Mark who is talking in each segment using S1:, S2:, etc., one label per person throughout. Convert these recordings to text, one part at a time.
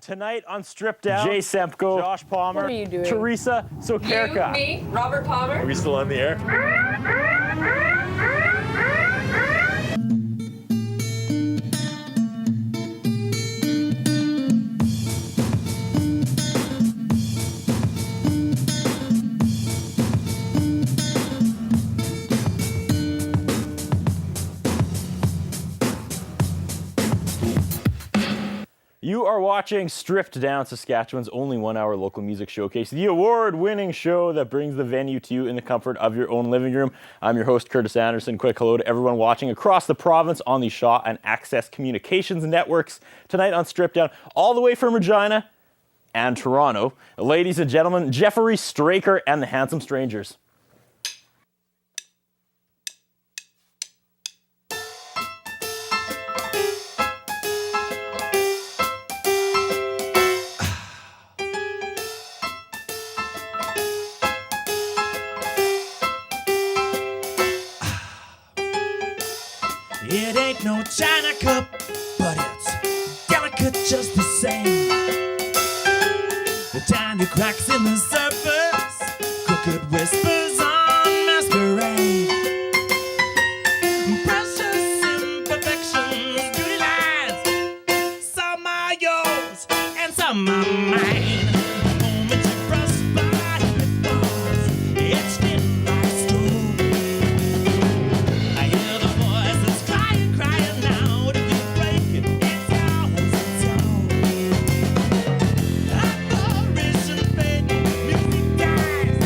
S1: Tonight on Stripped Down,
S2: Jay Sempko,
S1: Josh Palmer,
S3: What are you doing?
S1: Teresa Sokerka.
S3: You, me, Robert Palmer.
S4: Are we still on the air?
S1: You are watching Stripped Down, Saskatchewan's only one-hour local music showcase, the award-winning show that brings the venue to you in the comfort of your own living room. I'm your host, Curtis Anderson. Quick hello to everyone watching across the province on the Shaw and Access Communications networks. Tonight on Stripped Down, all the way from Regina and Toronto, ladies and gentlemen, Jeffery Straker and the Handsome Strangers.
S5: It ain't no China cup, but it's delicate just the same. The tiny cracks in the surface, crooked whispers on masquerade. Precious imperfections, beauty lines, some are yours and some are mine. The moment you brush by, it falls, it's thin like stone. I hear the voices crying out. If you break it, it's yours, it's yours. Apparition fading, music dies.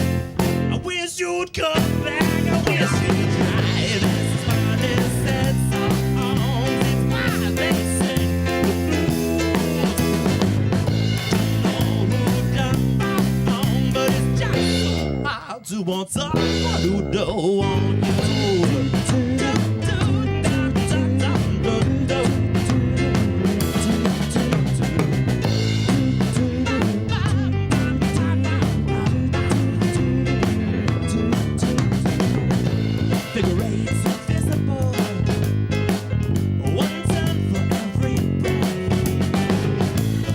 S5: I wish you'd come back, I wish you'd try. This is why they said songs, it's why they sing the blues. Don't know who done my song, but it's just so hard to want someone who don't want you. Figure eights invisible, one turn for every breath.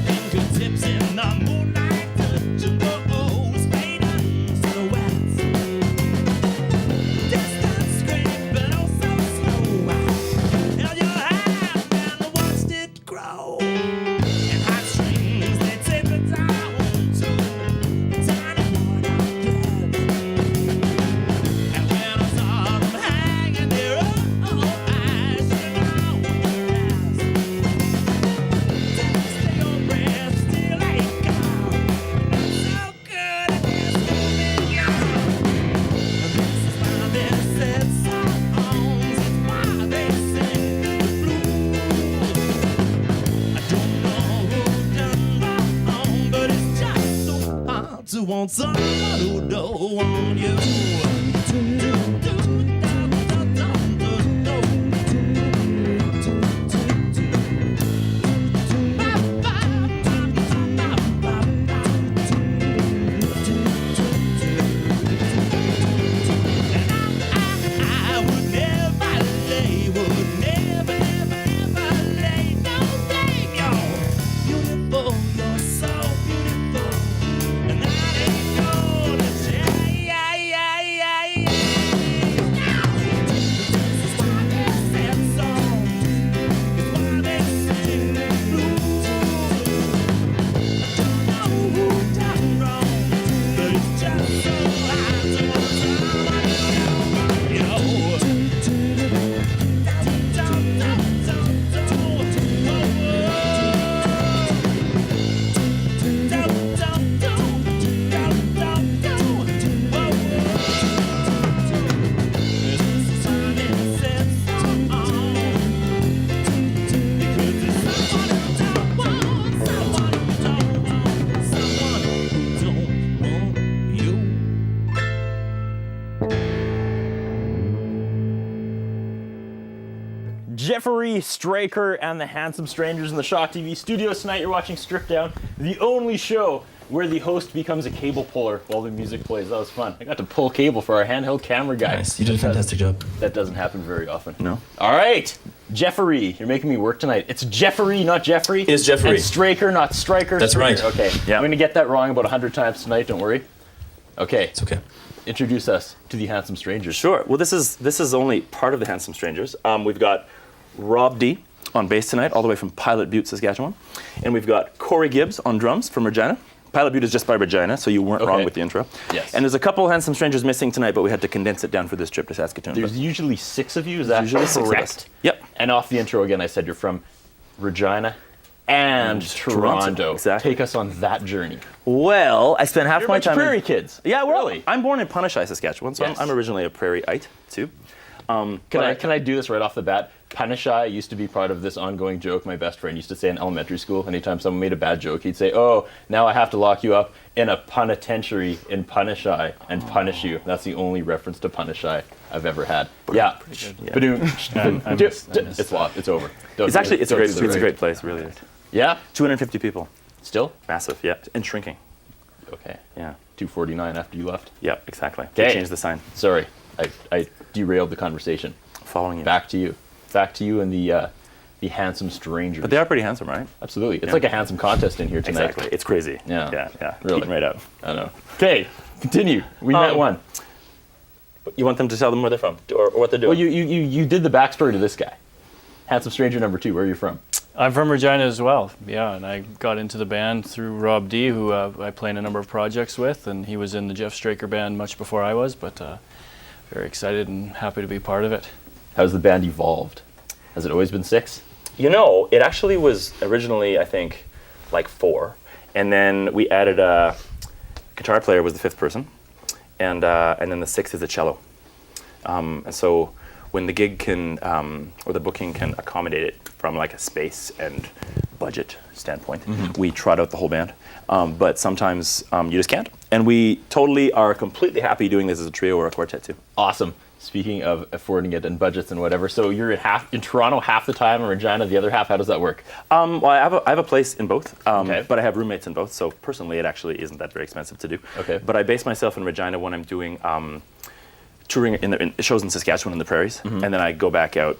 S5: Fingertips in the moonlight, touching bows, fading silhouettes. Distance scraping oh so slow. Held your hand and watched it grow. And heartstrings they taper down to a tiny worn out thread. And when I saw them hanging there, I should know the rest. Don't stay your breath, still ain't gone. So good at this moving on. This is why they said songs, it's why they sing the blues. I don't know who done wrong, but it's just so hard to want someone who don't want you. I would never lay, would never lay no blame. You're beautiful, you're so beautiful, and I ain't gonna change. This is why they said songs, it's why they sing the blues. I don't know who done wrong, but it's just so hard to want someone who don't want you.
S1: Jeffery Straker and the Handsome Strangers in the Shaw TV studios tonight. You're watching Stripped Down, the only show where the host becomes a cable puller while the music plays. That was fun. I got to pull cable for our handheld camera guy.
S2: Nice. You did a fantastic job.
S1: That doesn't happen very often.
S2: No.
S1: All right, Jeffery, you're making me work tonight. It's Jeffery, not Jeffrey.
S2: It is Jeffery.
S1: And Straker, not Striker.
S2: That's right.
S1: Okay.
S2: Yeah.
S1: I'm going to get that wrong about 100 times tonight. Don't worry. Okay.
S2: It's okay.
S1: Introduce us to the Handsome Strangers.
S3: Sure. Well, this is only part of the Handsome Strangers. We've got Rob D on bass tonight, all the way from Pilot Butte, Saskatchewan. And we've got Corey Gibbs on drums from Regina. Pilot Butte is just by Regina, so you weren't wrong with the intro.
S1: Yes.
S3: And there's a couple Handsome Strangers missing tonight, but we had to condense it down for this trip to Saskatoon.
S1: There's usually 6 of you. Is that
S3: usually 6 of
S1: correct?
S3: us. Yep.
S1: And off the intro again, I said you're from Regina and Toronto.
S3: Exactly.
S1: Take us on that journey.
S3: Well, I spent half
S1: You're a
S3: my
S1: bunch of
S3: time
S1: prairie kids.
S3: Yeah, well,
S1: Really?
S3: I'm born in Punishai, Saskatchewan, so
S1: Yes.
S3: I'm originally a prairieite too.
S1: Can I do this right off the bat? Punishai used to be part of this ongoing joke my best friend used to say in elementary school. Anytime someone made a bad joke, he'd say, "Oh, now I have to lock you up in a penitentiary in Punishai and punish you." That's the only reference to Punishai I've ever had. Yeah. Badoom.
S2: I missed
S1: It's lost. It's over.
S3: It's actually it's a
S1: Don't do the
S3: great place, really is.
S1: Yeah.
S3: 250 people,
S1: Still?
S3: massive, yeah, and shrinking.
S1: Okay.
S3: Yeah,
S1: 249 after you left.
S3: yeah, exactly.
S1: Okay.
S3: They changed the sign.
S1: Sorry, I derailed the conversation.
S3: Following you.
S1: Back to you and the Handsome Strangers.
S3: But they are pretty handsome, right?
S1: Absolutely. It's
S3: Yeah.
S1: like a handsome contest in here tonight.
S3: Exactly. It's crazy.
S1: Yeah.
S3: Yeah.
S1: Really.
S3: Heating right up.
S1: I know. Okay, continue. We met one.
S3: You want them to tell them where they're from or what they're doing?
S1: Well, you did the backstory to this guy. Handsome Stranger number 2. Where are you from?
S6: I'm from Regina as well, yeah, and I got into the band through Rob D, who I play in a number of projects with, and he was in the Jeffery Straker band much before I was, but very excited and happy to be part of it.
S1: How's the band evolved? Has it always been 6?
S3: You know, it actually was originally, I think, like 4, and then we added a guitar player was the 5th person, and then the 6th is a cello. And so when the gig can or the booking can accommodate it from like a space and budget standpoint, we trot out the whole band. But sometimes you just can't. And we totally are completely happy doing this as a trio or a quartet too.
S1: Awesome. Speaking of affording it and budgets and whatever, so you're in Toronto half the time and Regina the other half. How does that work?
S3: Well, I have a place in both,
S1: Okay.
S3: but I have roommates in both. So personally, it actually isn't that very expensive to do.
S1: Okay.
S3: But I base myself in Regina when I'm doing touring in shows in Saskatchewan in the prairies, and then I go back out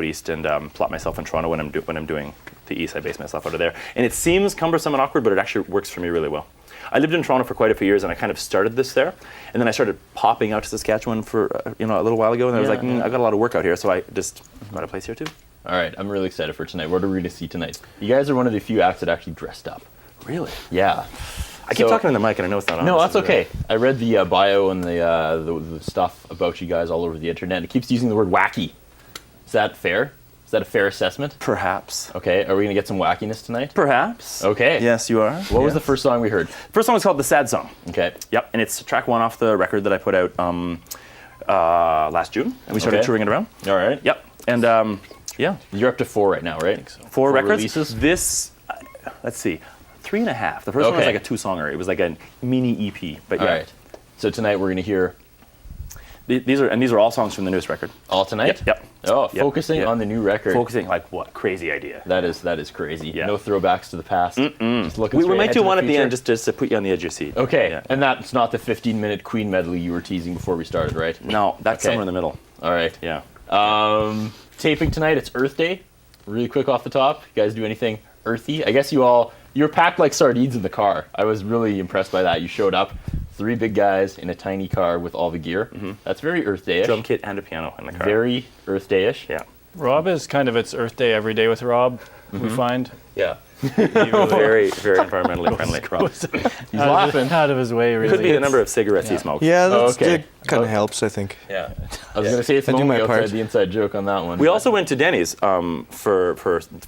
S3: east and plot myself in Toronto when I'm doing the east. I base myself out of there, and it seems cumbersome and awkward, but it actually works for me really well. I lived in Toronto for quite a few years, and I kind of started this there, and then I started popping out to Saskatchewan for a little while ago, and I was like, I got a lot of work out here, so I just got a place here too.
S1: All right, I'm really excited for tonight. What are we going to see tonight? You guys are one of the few acts that actually dressed up.
S3: Really?
S1: Yeah.
S3: I keep talking in the mic, and I know it's not on.
S1: No,
S3: This
S1: that's
S3: is
S1: okay. I read the bio and the stuff about you guys all over the internet. It keeps using the word wacky. Is that fair? Is that a fair assessment?
S3: Perhaps.
S1: Okay, are we going to get some wackiness tonight?
S3: Perhaps.
S1: Okay.
S3: Yes, you are.
S1: What was the first song we heard?
S3: First song was called "The Sad Song."
S1: Okay.
S3: Yep, and it's track 1 off the record that I put out last June, and we started
S1: Okay.
S3: touring it around.
S1: All right.
S3: Yep, and yeah,
S1: You're up to 4 right now, right? I think so.
S3: 4 records.
S1: releases?
S3: This, let's see, 3.5. The first one was
S1: Okay.
S3: like a 2-songer. It was like a mini EP. But
S1: All
S3: yeah,
S1: right. So tonight we're going to hear
S3: these are all songs from the newest record.
S1: all tonight.
S3: Yep.
S1: Oh,
S3: Yep,
S1: focusing
S3: yep.
S1: on the new record.
S3: Focusing like what crazy idea.
S1: That is crazy.
S3: Yeah.
S1: No throwbacks to the past. Just looking
S3: We
S1: straight
S3: might
S1: ahead
S3: do
S1: to
S3: one at the
S1: future.
S3: end just to put you on the edge of your seat.
S1: Okay,
S3: Yeah.
S1: and that's not the 15-minute Queen medley you were teasing before we started, right?
S3: No, that's
S1: Okay.
S3: somewhere in the middle.
S1: All right.
S3: Yeah.
S1: Taping tonight. It's Earth Day. Really quick off the top. You guys do anything earthy? I guess you're packed like sardines in the car. I was really impressed by that. You showed up, 3 big guys in a tiny car with all the gear. That's very Earth Day-ish.
S3: Drum kit and a piano in the car.
S1: Very Earth Day-ish.
S3: Yeah.
S6: Rob is kind of its Earth Day every day with Rob, we find.
S3: Yeah. very, very environmentally friendly.
S1: He's laughing.
S6: Out of his way, really.
S3: Could be the number of cigarettes he smokes.
S7: Yeah, that's,
S1: Okay.
S7: it kind of helps, I think.
S3: Yeah.
S1: I was going to say it's
S7: I do
S1: only
S7: my
S1: outside
S7: part.
S1: the inside joke on that one.
S3: We also went to Denny's for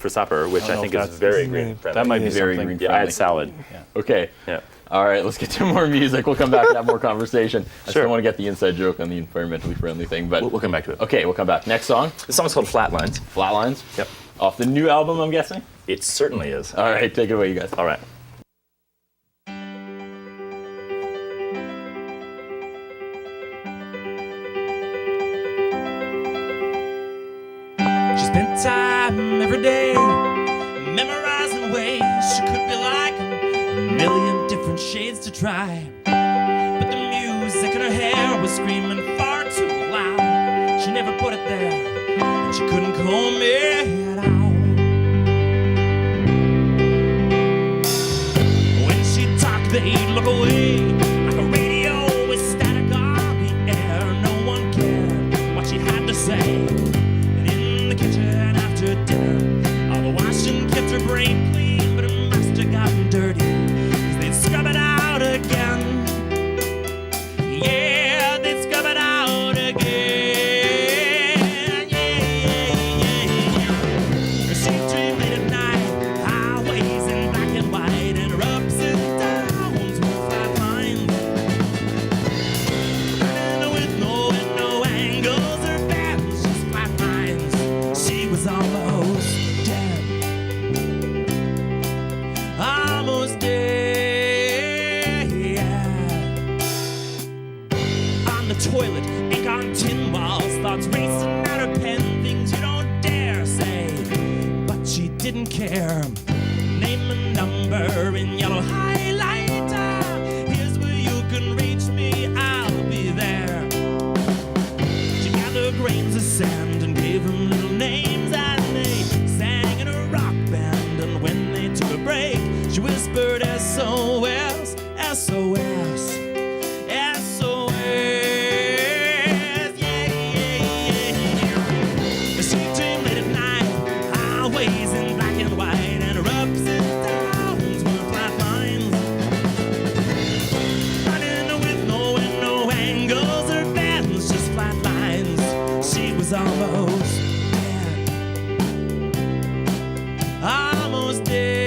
S3: supper, which I
S6: know
S3: think
S6: if
S3: is
S6: that's-
S3: very green friendly.
S6: That might be
S1: Very
S6: something.
S1: green
S3: Yeah, I
S1: friendly.
S3: had salad.
S1: Okay.
S3: Yeah.
S1: All right, let's get to more music. We'll come back and have more conversation. I
S3: Sure.
S1: still want to get the inside joke on the environmentally friendly thing, but
S3: We'll come back to it.
S1: okay, we'll come back. Next song,
S3: This song's called Flatlines.
S1: Flatlines.
S3: Yep.
S1: Off the new album, I'm guessing.
S3: It certainly is.
S1: All right, take it away, you guys.
S3: All right.
S5: She spent time every day memorizing ways she could be like a million different and shades to try. But the music in her hair was screaming far too loud. She never put it there, and she couldn't comb it out. When she talked, they'd look away, like a radio with static on the air. No one cared what she had to say. And in the kitchen after dinner, all the washing kept her brain clean, but it must have gotten dirty, 'cause they'd scrub it out again. Yeah, they'd scrub it out again. Yeah. She dreamed late at night, highways in black and white, and her ups and downs were flat lines. Running with no angles or bends, just flat lines. She was almost dead. Almost dead, yeah. On the toilet, ink on tin walls, thoughts racing out her pen, things you don't dare say, but she didn't care. Name a number in yellow highlighter. Here's where you can reach me, I'll be there. She gathered grains of sand and gave them little names, and they sang in a rock band. And when they took a break, she whispered SOS, SOS, SOS. Yeah, yeah, yeah. She dreamed late at night, highways in black and white, and her ups and downs were flat lines. Running with no angles or bends, just flat lines. She was almost dead. Almost dead.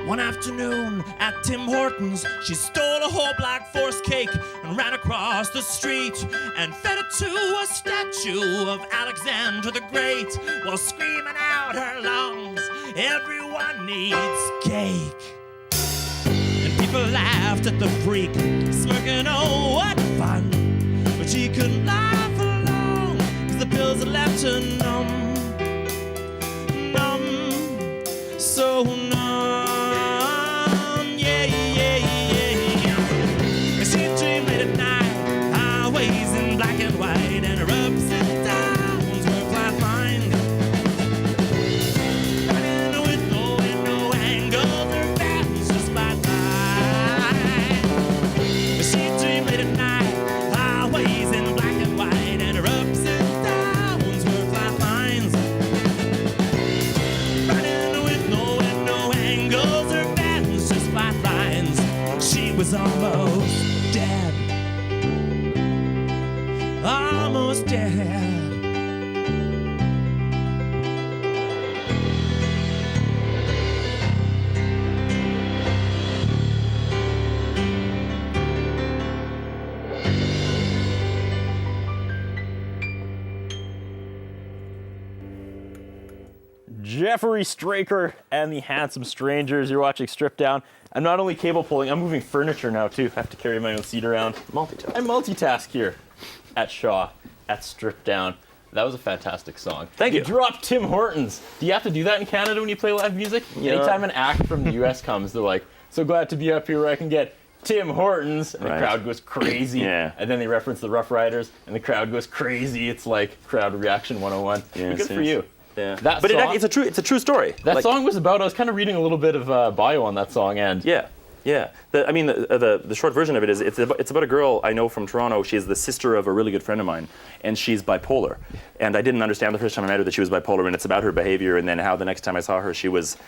S5: One afternoon at Tim Hortons, she stole a whole Black Forest cake and ran across the street and fed it to a statue of Alexander the Great, while screaming out her lungs, "Everyone needs cake." And people laughed at the freak, smirking, "Oh, what fun." But she couldn't laugh for long, 'cause the pills had left her numb. Numb, so numb. Yeah, yeah, yeah, yeah. She dreamed late at night, highways in black and white, and her ups and downs were flat lines. Running with no angles or bends, just flat lines. She dreamed late at night, highways in black and white, and her ups and downs were flat lines. Running with no angles or bends, just flat lines. She was almost dead. Almost dead.
S1: Jeffery Straker and the Handsome Strangers. You're watching Stripped Down. I'm not only cable pulling, I'm moving furniture now too. I have to carry my own seat around.
S3: Multitask.
S1: I multitask here at Shaw, at Stripped Down. That was a fantastic song.
S3: Thank you.
S1: Dropped Tim Hortons. Do you have to do that in Canada when you play live music?
S3: Yeah.
S1: Anytime an act from the US comes, they're like, "So glad to be up here where I can get Tim Hortons," and
S3: Right.
S1: the crowd goes crazy.
S3: Yeah.
S1: And then they reference the Rough Riders, and the crowd goes crazy. It's like crowd reaction 101.
S3: Yes,
S1: Good for
S3: yes.
S1: you.
S3: Yeah.
S1: That
S3: But
S1: song-
S3: it's a true story.
S1: That
S3: Like,
S1: song was about, I was kind of reading a little bit of bio on that song, and
S3: Yeah, yeah. The short version of it is it's about a girl I know from Toronto. She's the sister of a really good friend of mine, and she's bipolar. And I didn't understand the first time I met her that she was bipolar, and it's about her behavior, and then how the next time I saw her, she was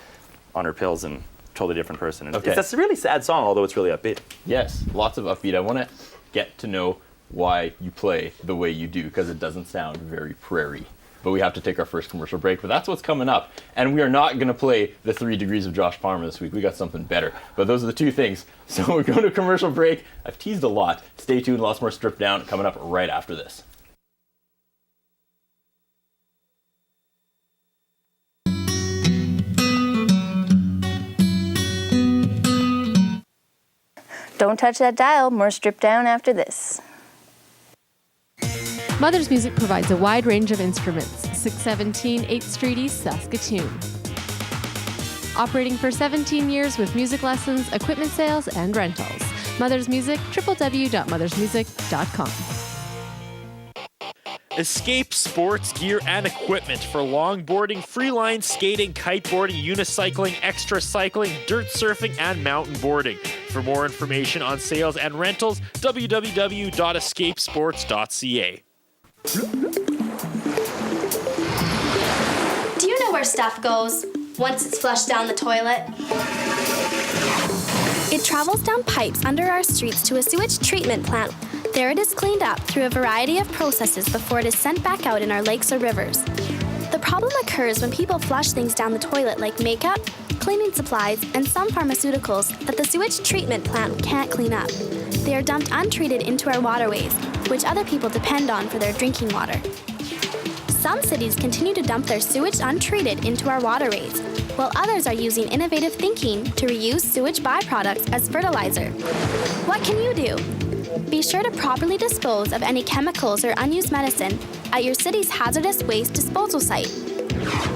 S3: on her pills and totally different person. And
S1: Okay.
S3: it's a really sad song, although it's really upbeat.
S1: yes, lots of upbeat. I want to get to know why you play the way you do, because it doesn't sound very prairie. But we have to take our first commercial break, but that's what's coming up. And we are not going to play the 3 Degrees of Josh Palmer this week. We got something better. But those are the two things. So we're going to a commercial break. I've teased a lot. Stay tuned, lots more Stripped Down coming up right after this.
S2: Don't touch that dial. More stripped down after this.
S7: Mother's Music provides a wide range of instruments. 617 8th Street East, Saskatoon. Operating for 17 years with music lessons, equipment sales, and rentals. Mother's Music, www.mothersmusic.com.
S4: Escape sports gear and equipment for longboarding, freeline skating, kiteboarding, unicycling, extra cycling, dirt surfing, and mountain boarding. For more information on sales and rentals, www.escapesports.ca.
S8: Do you know where stuff goes once it's flushed down the toilet? It travels down pipes under our streets to a sewage treatment plant. There it is cleaned up through a variety of processes before it is sent back out in our lakes or rivers. The problem occurs when people flush things down the toilet like makeup, cleaning supplies, and some pharmaceuticals that the sewage treatment plant can't clean up. They are dumped untreated into our waterways, which other people depend on for their drinking water. Some cities continue to dump their sewage untreated into our waterways, while others are using innovative thinking to reuse sewage byproducts as fertilizer. What can you do? Be sure to properly dispose of any chemicals or unused medicine at your city's hazardous waste disposal site.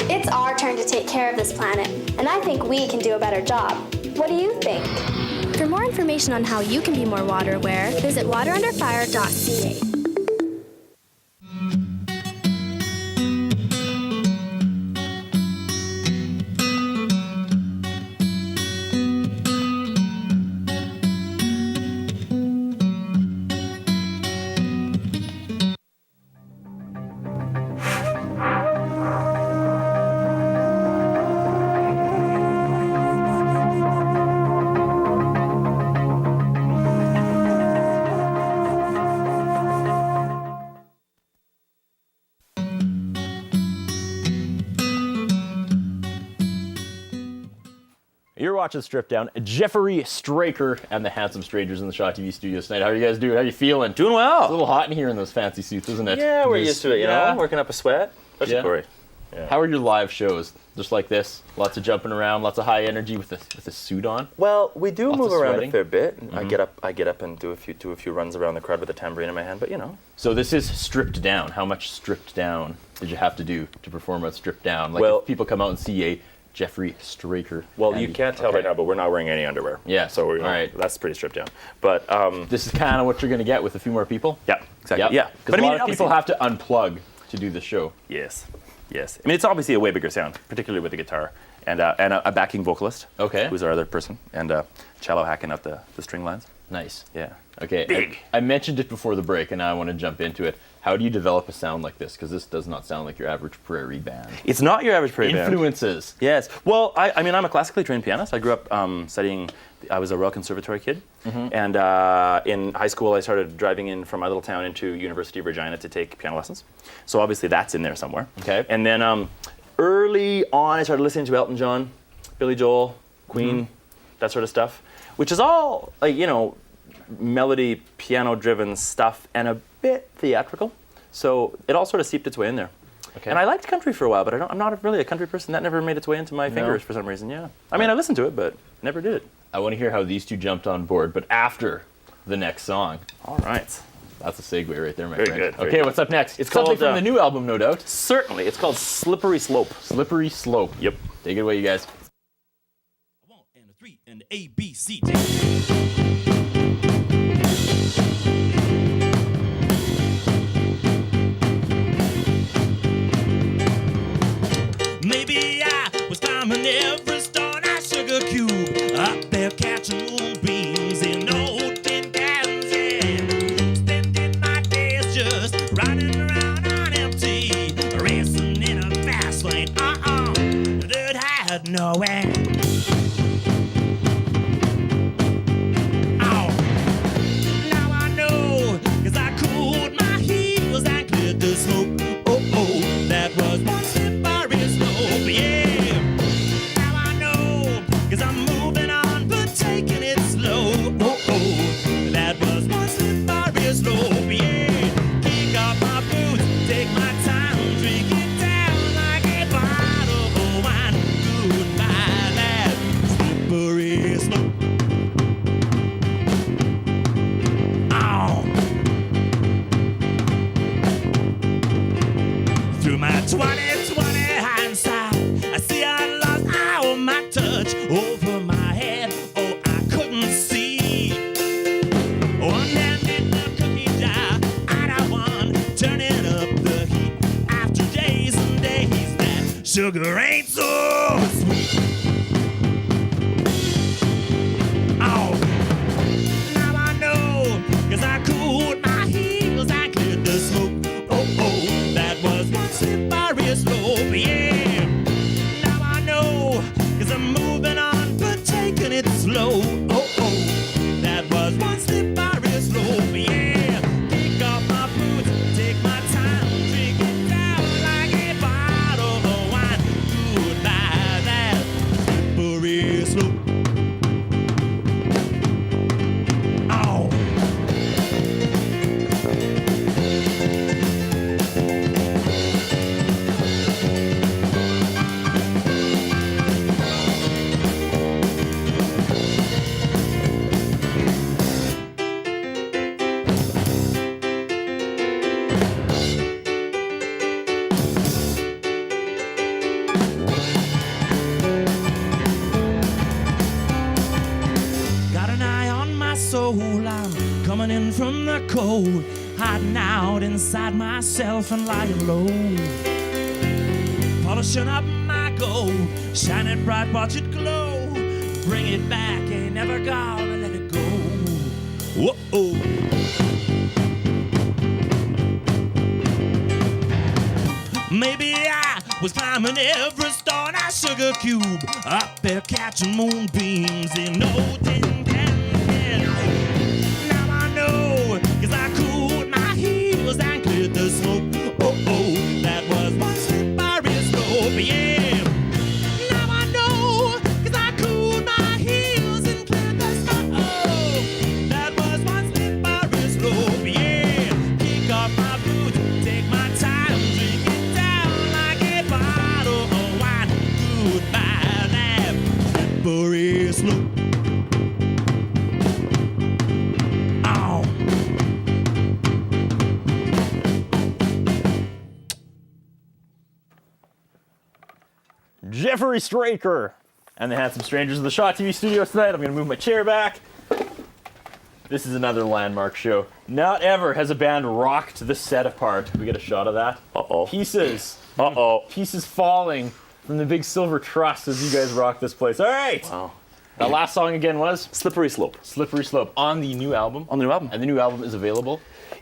S8: It's our turn to take care of this planet, and I think we can do a better job. What do you think? For more information on how you can be more water aware, visit waterunderfire.ca.
S1: You're watching Strip Down. Jeffery Straker and the handsome strangers in the Shaw TV studios tonight. How are you guys doing? How are you feeling?
S3: Doing well.
S1: It's a little hot in here in those fancy suits, isn't it?
S3: Yeah, we're used to it, you know, working up a sweat. Especially
S1: Yeah.
S3: Corey.
S1: How are your live shows? Just like this? Lots of jumping around, lots of high energy with a suit on?
S3: Well, we do
S1: Lots
S3: move
S1: of
S3: around
S1: sweating.
S3: a fair bit. I get up and do a few runs around the crowd with a tambourine in my hand, but you know.
S1: So this is stripped down. How much stripped down did you have to do to perform at Stripped Down? Like
S3: Well-
S1: if people come out and see a Jeffery Straker.
S3: Well,
S1: Andy.
S3: you can't tell
S1: Okay.
S3: right now, but we're not wearing any underwear.
S1: Yeah,
S3: So we're
S1: all right.
S3: That's pretty stripped down. But
S1: This is kind of what you're going to get with a few more people?
S3: yeah, exactly. Yeah.
S1: Because a lot of
S3: obviously-
S1: people have to unplug to do the show.
S3: Yes. Yes. I mean, it's obviously a way bigger sound, particularly with the guitar and a backing vocalist.
S1: Okay.
S3: Who's our other person, and cello hacking out the string lines.
S1: Nice.
S3: Yeah.
S1: Okay.
S3: Big.
S1: I mentioned it before the break, and now I want to jump into it. How do you develop a sound like this? Because this does not sound like your average prairie band.
S3: It's not your average prairie band.
S1: Influences.
S3: Yes. Well, I mean, I'm a classically trained pianist. I grew up studying. I was a Royal Conservatory kid, and in high school, I started driving in from my little town into University of Regina to take piano lessons. So obviously, that's in there somewhere.
S1: Okay.
S3: And then early on, I started listening to Elton John, Billy Joel, Queen, that sort of stuff, which is all like melody, piano-driven stuff, and a bit theatrical. So it all sort of seeped its way in there.
S1: Okay.
S3: And I liked country for a while, but I'm not really a country person. That never made its way into my fingers for some reason. Yeah. I mean, I listened to it, but never did.
S1: I want to hear how these two jumped on board, but after the next song.
S3: All right.
S1: That's a segue right there, my
S3: Very
S1: friend.
S3: good, very
S1: Okay,
S3: good.
S1: what's up next?
S3: It's
S1: something
S3: called,
S1: from the new album, no doubt.
S3: Certainly. It's called Slippery Slope.
S1: Slippery Slope.
S3: Yep.
S1: Take it away, you guys.
S5: A 1 and a 3 and a B C D. Maybe I was climbing Everest on a sugar cube, up there catching moonbeams in old tin cans, yeah. Spending my days just riding around on empty, racing in a fast lane, that had no end. I much over my head. Oh, I couldn't see. One hand in the cookie jar, and I one turning up the heat. After days and days, that sugar ain't so sweet. Oh, now I know, 'cause I cooled my heels and cleared the smoke. Oh, oh, that was one slippery slope, yeah. Now I know, 'cause I'm moving on, but taking it slow. Oh, oh, that was one slippery slope, yeah. Kick off my boots, take my time, drink it down like a bottle of wine. Goodbye, that slippery slope. Oh. Got an eye on my soul, I'm coming in from the cold, hiding out inside myself and lying low. Polishing up my gold, shining bright, watch it glow. Bring it back, ain't never gonna let it go. Whoa. Maybe I was climbing Everest on a sugar cube, up there catching moonbeams in no tin can. Now I know, 'cause I cooled my heels and cleared the smoke. Oh, oh, that was one slippery slope, yeah. Now I know, 'cause I cooled my heels and cleared the smoke. Oh, that was one slippery slope, yeah. Kick off my boots, take my time, drink it down like a bottle of wine. Goodbye, that slippery slope. Oh.
S1: Jeffery Straker and the Handsome Strangers of the Shaw TV studios tonight. I'm going to move my chair back. This is another landmark show. Not ever has a band rocked the set apart. We get a shot of that.
S3: Uh-oh.
S1: Pieces.
S3: Uh-oh.
S1: Pieces falling from the big silver truss as you guys rock this place. All right.
S3: Wow.
S1: That last song again was
S3: Slippery Slope.
S1: Slippery Slope on the new album.
S3: On the new album.
S1: And the new album is available.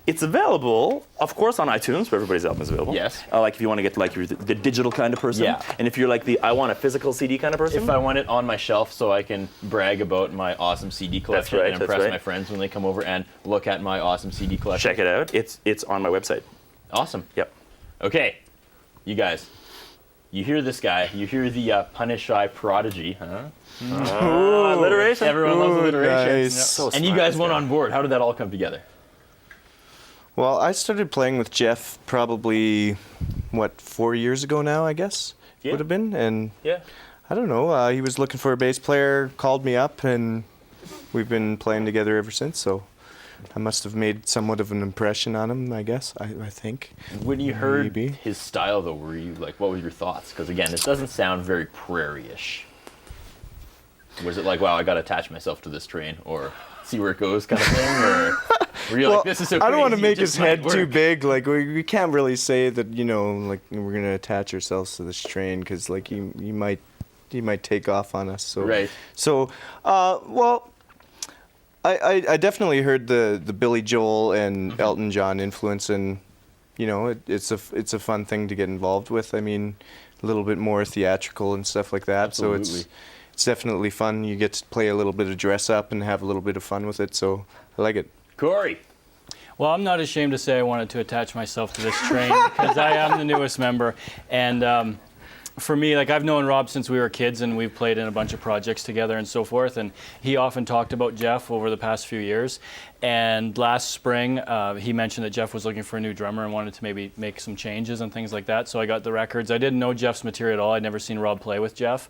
S3: It's available, of course, on iTunes, where everybody's album is available.
S1: Yes.
S3: Like if you want to get like you're the digital kind of person.
S1: Yeah.
S3: And if you're like the I want a physical CD kind of person.
S1: If I want it on my shelf so I can brag about my awesome CD collection
S3: right,
S1: and
S3: that's
S1: impress
S3: right.
S1: my friends when they come over and look at my awesome CD collection.
S3: Check it out. It's on my website.
S1: Awesome.
S3: Yep.
S1: Okay, you guys, you hear this guy, you hear the Punish Eye Prodigy, huh?
S3: Alliteration.
S1: Everyone loves alliteration.
S9: nice.
S3: So
S1: And you
S3: smart,
S1: guys
S3: this
S1: went
S3: guy.
S1: on board. How did that all come together?
S9: Well, I started playing with Jeff probably, 4 years ago now, I guess?
S3: Yeah.
S9: Would have been. And
S3: Yeah.
S9: I don't know, he was looking for a bass player, called me up, and we've been playing together ever since. So I must have made somewhat of an impression on him, I guess, I think.
S1: When you heard
S9: Maybe.
S1: his style, though, were you like, what were your thoughts? Because again, it doesn't sound very prairie-ish. Was it like, wow, I got to attach myself to this train, or see where it goes kind of thing, or were you like, this is so crazy,
S9: I don't want to
S1: it
S9: make
S1: just
S9: his
S1: might
S9: head too
S1: work?
S9: big. Like we can't really say that, like we're gonna attach ourselves to this train because like he might take off on us. So
S1: Right.
S9: So well, I definitely heard the Billy Joel and Elton John influence, and it's a fun thing to get involved with. I mean, a little bit more theatrical and stuff like that. So
S1: Absolutely.
S9: it's definitely fun. You get to play a little bit of dress up and have a little bit of fun with it. So I like it.
S1: Corey.
S6: Well, I'm not ashamed to say I wanted to attach myself to this train because I am the newest member. And for me, like I've known Rob since we were kids and we've played in a bunch of projects together and so forth. And he often talked about Jeff over the past few years. And last spring, he mentioned that Jeff was looking for a new drummer and wanted to maybe make some changes and things like that. So I got the records. I didn't know Jeff's material at all. I'd never seen Rob play with Jeff.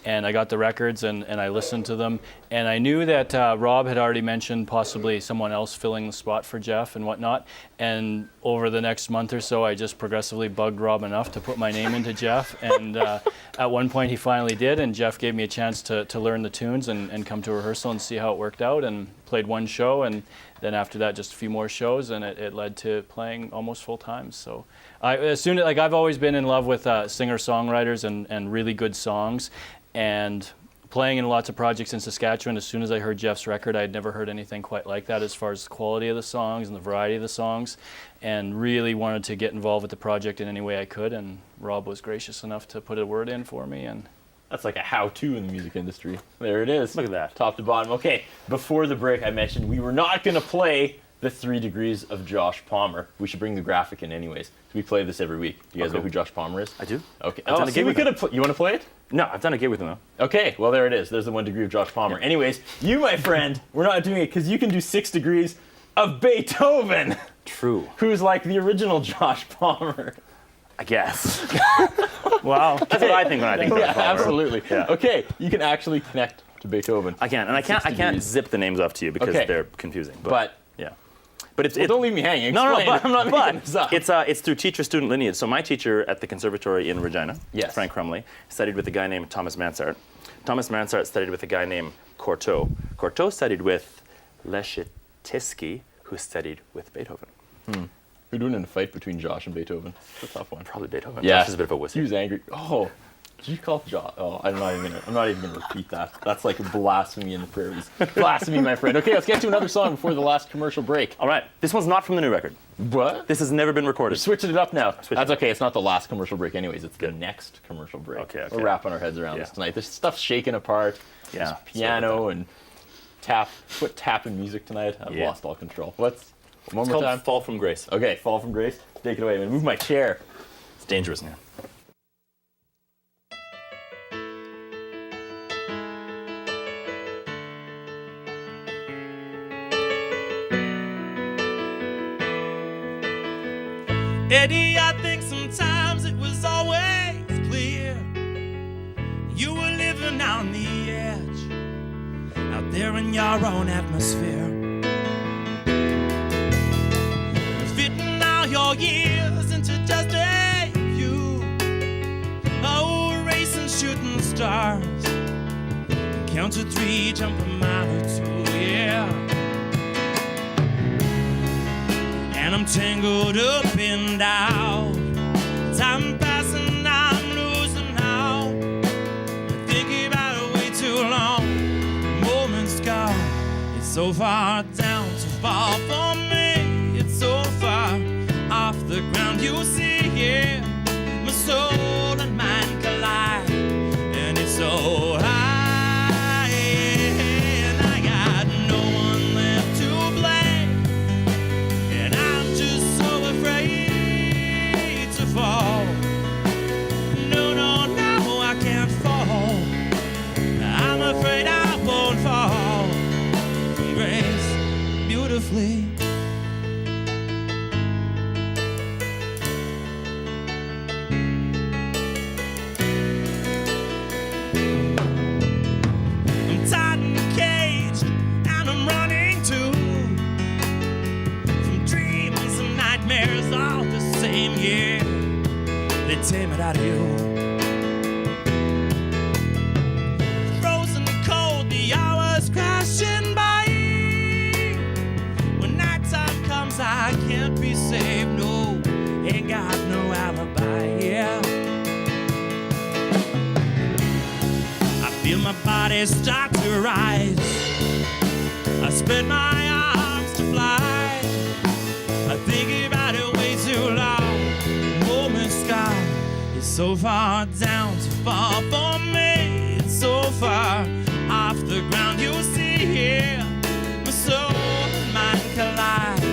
S6: And I got the records and I listened to them. And I knew that Rob had already mentioned possibly someone else filling the spot for Jeff and whatnot. And over the next month or so, I just progressively bugged Rob enough to put my name into Jeff. And at one point he finally did, and Jeff gave me a chance to learn the tunes and come to rehearsal and see how it worked out, and played one show, and then after that just a few more shows, and it led to playing almost full time. So I've always been in love with singer-songwriters and really good songs, and playing in lots of projects in Saskatchewan. As soon as I heard Jeff's record, I'd never heard anything quite like that as far as the quality of the songs and the variety of the songs, and really wanted to get involved with the project in any way I could, and Rob was gracious enough to put a word in for me. And
S1: That's like a how-to in the music industry. There it is.
S3: Look at that.
S1: Top to bottom. Okay, before the break I mentioned we were not going to play the 3 Degrees of Josh Palmer. We should bring the graphic in anyways. We play this every week. Do you guys know who Josh Palmer is?
S3: I do.
S1: Okay.
S3: I've done a gig with him.
S1: You want to play it?
S3: No, I've done a gig with him though.
S1: Okay, well there it is. There's the 1 degree of Josh Palmer.
S3: Yeah.
S1: Anyways, you, my friend, we're not doing it because you can do 6 degrees of Beethoven.
S3: True.
S1: Who's like the original Josh Palmer.
S3: I guess.
S6: wow.
S3: That's what I think when I think
S1: Yeah,
S3: of Palmer.
S1: absolutely.
S3: Yeah.
S1: Okay, you can actually connect to Beethoven.
S3: I can, and I can't
S1: 60 degrees.
S3: zip the names off to you because
S1: Okay.
S3: they're confusing.
S1: But
S3: yeah. But it's
S1: well, don't leave me hanging.
S3: No,
S1: Explain.
S3: but,
S1: I'm not making this up.
S3: it's through teacher-student lineage. So my teacher at the conservatory in Regina,
S1: Yes.
S3: Frank Crumley, studied with a guy named Thomas Mansart. Thomas Mansart studied with a guy named Courteau. Courteau studied with Leschetizky, who studied with Beethoven.
S1: We're doing in a fight between Josh and Beethoven. It's a tough one.
S3: Probably Beethoven.
S1: Yeah.
S3: Josh is a bit of a wussy.
S1: He was angry. Oh, did you call Josh? Oh, I'm not even gonna repeat that. That's like blasphemy in the prairies. Blasphemy, my friend. Okay, let's get to another song before the last commercial break.
S3: All right. This one's not from the new record.
S1: What?
S3: This has never been recorded.
S1: Switching it up now.
S3: Switch
S1: That's
S3: it up.
S1: okay. It's not the last commercial break, anyways. It's the next commercial break.
S3: Okay.
S1: We're wrapping our heads around
S3: Yeah.
S1: this tonight. There's stuff shaking apart.
S3: Yeah,
S1: There's
S3: sorry about
S1: piano and tapping music tonight. I've
S3: Yeah.
S1: lost all control. What's one
S3: It's
S1: more
S3: called
S1: time?
S3: Fall from Grace.
S1: Okay, Fall from Grace. Take it away. I'm gonna move my chair.
S3: It's dangerous now.
S5: Eddie, I think sometimes it was always clear you were living on the edge, out there in your own atmosphere, fitting all your years into just a few. Oh, racing shooting stars, count to 3, jump a mile or 2, yeah. And I'm tangled up and out. Time passing, I'm losing out. Thinking about it way too long. Moments gone. It's so far down to fall for me. It's so far off the ground. You see, yeah. My soul and mind collide, and it's so high. And I got no one left to blame. And I'm just so afraid to fall. No, no, no, I can't fall. I'm afraid I won't fall from grace beautifully. I'm tied in a cage and I'm running too. From dreams and nightmares all the same, yeah. They tame it out of you. Frozen cold, the hours crashing by. When nighttime comes, I can't be saved, no. Ain't got no alibi, yeah. I feel my body start to rise. I spread my arms to fly. I think about it way too long. Moments gone. It's so far down to fall for me. It's so far off the ground. You see here, my soul and mind collide,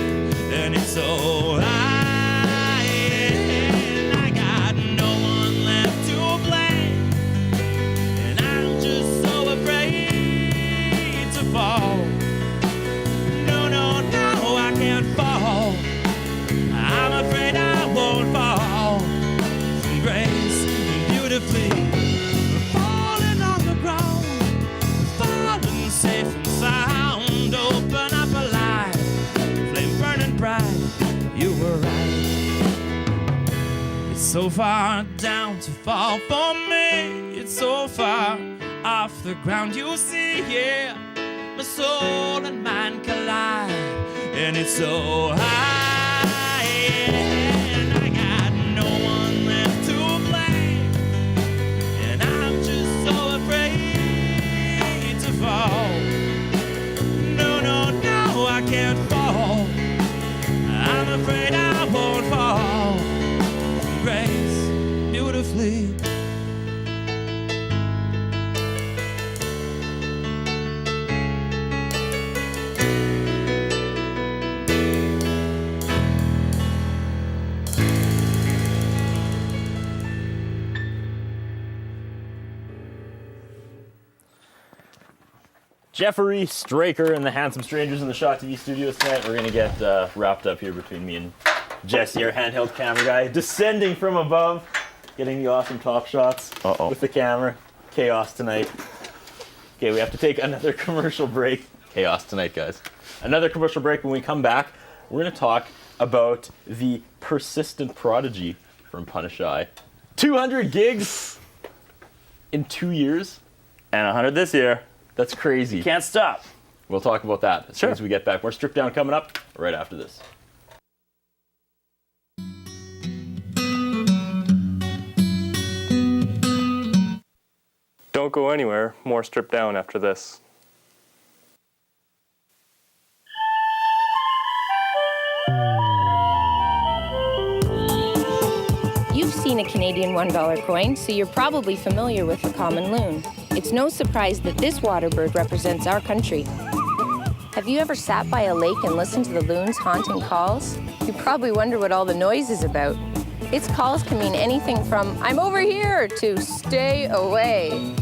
S5: and it's so high. And I got no one left to blame, and I'm just so afraid to fall. No, no, no, I can't fall. I'm afraid I won't fall from grace beautifully. Falling on safe and sound. Open up a light, flame burning bright. You were right. It's so far down to fall for me. It's so far off the ground, you see, yeah. My soul and mind collide, and it's so high, and I got no one left to blame, and I'm just so afraid to fall. No, no, no, I can't fall. I'm afraid I won't fall. Grace beautifully.
S1: Jeffery Straker and the Handsome Strangers in the Shot TV studios tonight. We're going to get wrapped up here between me and Jesse, our handheld camera guy, descending from above, getting the awesome top shots with the camera. Chaos tonight. Okay, we have to take another commercial break. Chaos tonight, guys. Another commercial break. When we come back, we're going to talk about the persistent prodigy from Punishai. 200 gigs in 2 years.
S3: And 100 this year.
S1: That's crazy.
S3: Can't stop.
S1: We'll talk about that as soon as we get back. More Strip Down coming up right after this.
S10: Don't go anywhere. More Strip Down after this.
S2: You've seen a Canadian $1 coin, so you're probably familiar with the common loon. It's no surprise that this water bird represents our country. Have you ever sat by a lake and listened to the loon's haunting calls? You probably wonder what all the noise is about. Its calls can mean anything from, "I'm over here," to "stay away."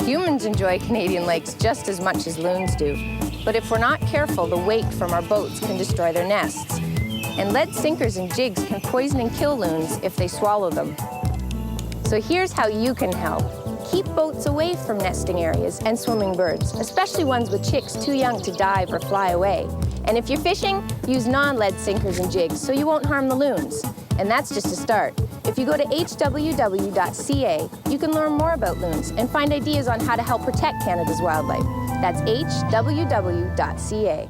S2: Humans enjoy Canadian lakes just as much as loons do. But if we're not careful, the wake from our boats can destroy their nests. And lead sinkers and jigs can poison and kill loons if they swallow them. So here's how you can help. Keep boats away from nesting areas and swimming birds, especially ones with chicks too young to dive or fly away. And if you're fishing, use non-lead sinkers and jigs so you won't harm the loons. And that's just a start. If you go to hww.ca, you can learn more about loons and find ideas on how to help protect Canada's wildlife. That's hww.ca.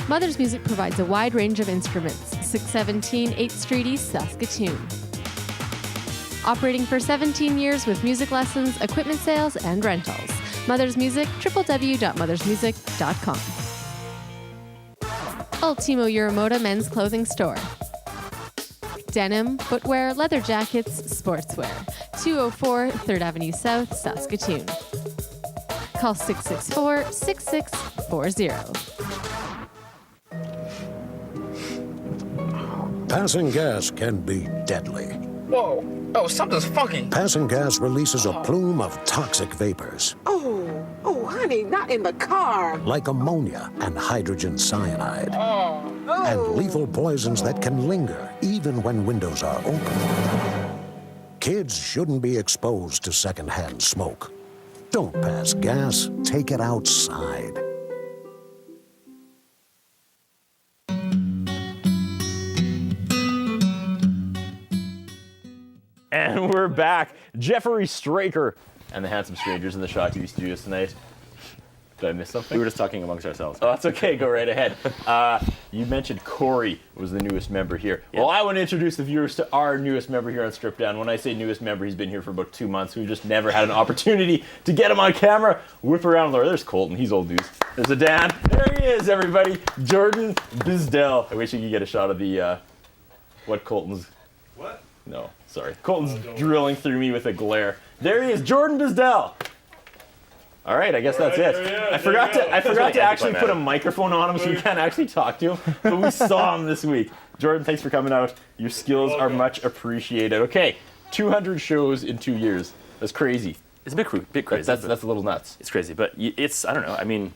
S7: Mother's Music provides a wide range of instruments. 617 8th Street East, Saskatoon. Operating for 17 years with music lessons, equipment sales, and rentals. Mother's Music, www.mothersmusic.com. Ultimo Uramoda Men's Clothing Store. Denim, footwear, leather jackets, sportswear. 204 3rd Avenue South, Saskatoon. Call 664-6640.
S11: Passing gas can be deadly.
S12: Whoa. Oh, something's funky.
S11: Passing gas releases a plume of toxic vapors.
S12: Oh, honey, not in the car.
S11: Like ammonia and hydrogen cyanide.
S12: Oh.
S11: And lethal poisons that can linger even when windows are open. Kids shouldn't be exposed to secondhand smoke. Don't pass gas, take it outside.
S1: And we're back. Jeffery Straker and the Handsome Strangers in the Shot TV studios tonight. Did I miss something?
S3: We were just talking amongst ourselves.
S1: Oh, that's okay. Go right ahead. You mentioned Corey was the newest member here.
S3: Yeah.
S1: Well, I want to introduce the viewers to our newest member here on Strip Down. When I say newest member, he's been here for about 2 months. We've just never had an opportunity to get him on camera. Whip around. There's Colton. He's old news. There's a Dan. There he is, everybody. Jordan Bizdell. I wish you could get a shot of the, what Colton's...
S13: What?
S1: No, sorry. Colton's drilling through me with a glare. There he is, Jordan Bizdell. All right, I guess that's it. I forgot to actually put a microphone on him so you can't actually talk to him, but we saw him this week. Jordan, thanks for coming out. Your skills are much appreciated. Okay, 200 shows in 2 years. That's crazy.
S3: It's a bit crazy.
S1: That's a little nuts.
S3: It's crazy, but it's, I don't know. I mean,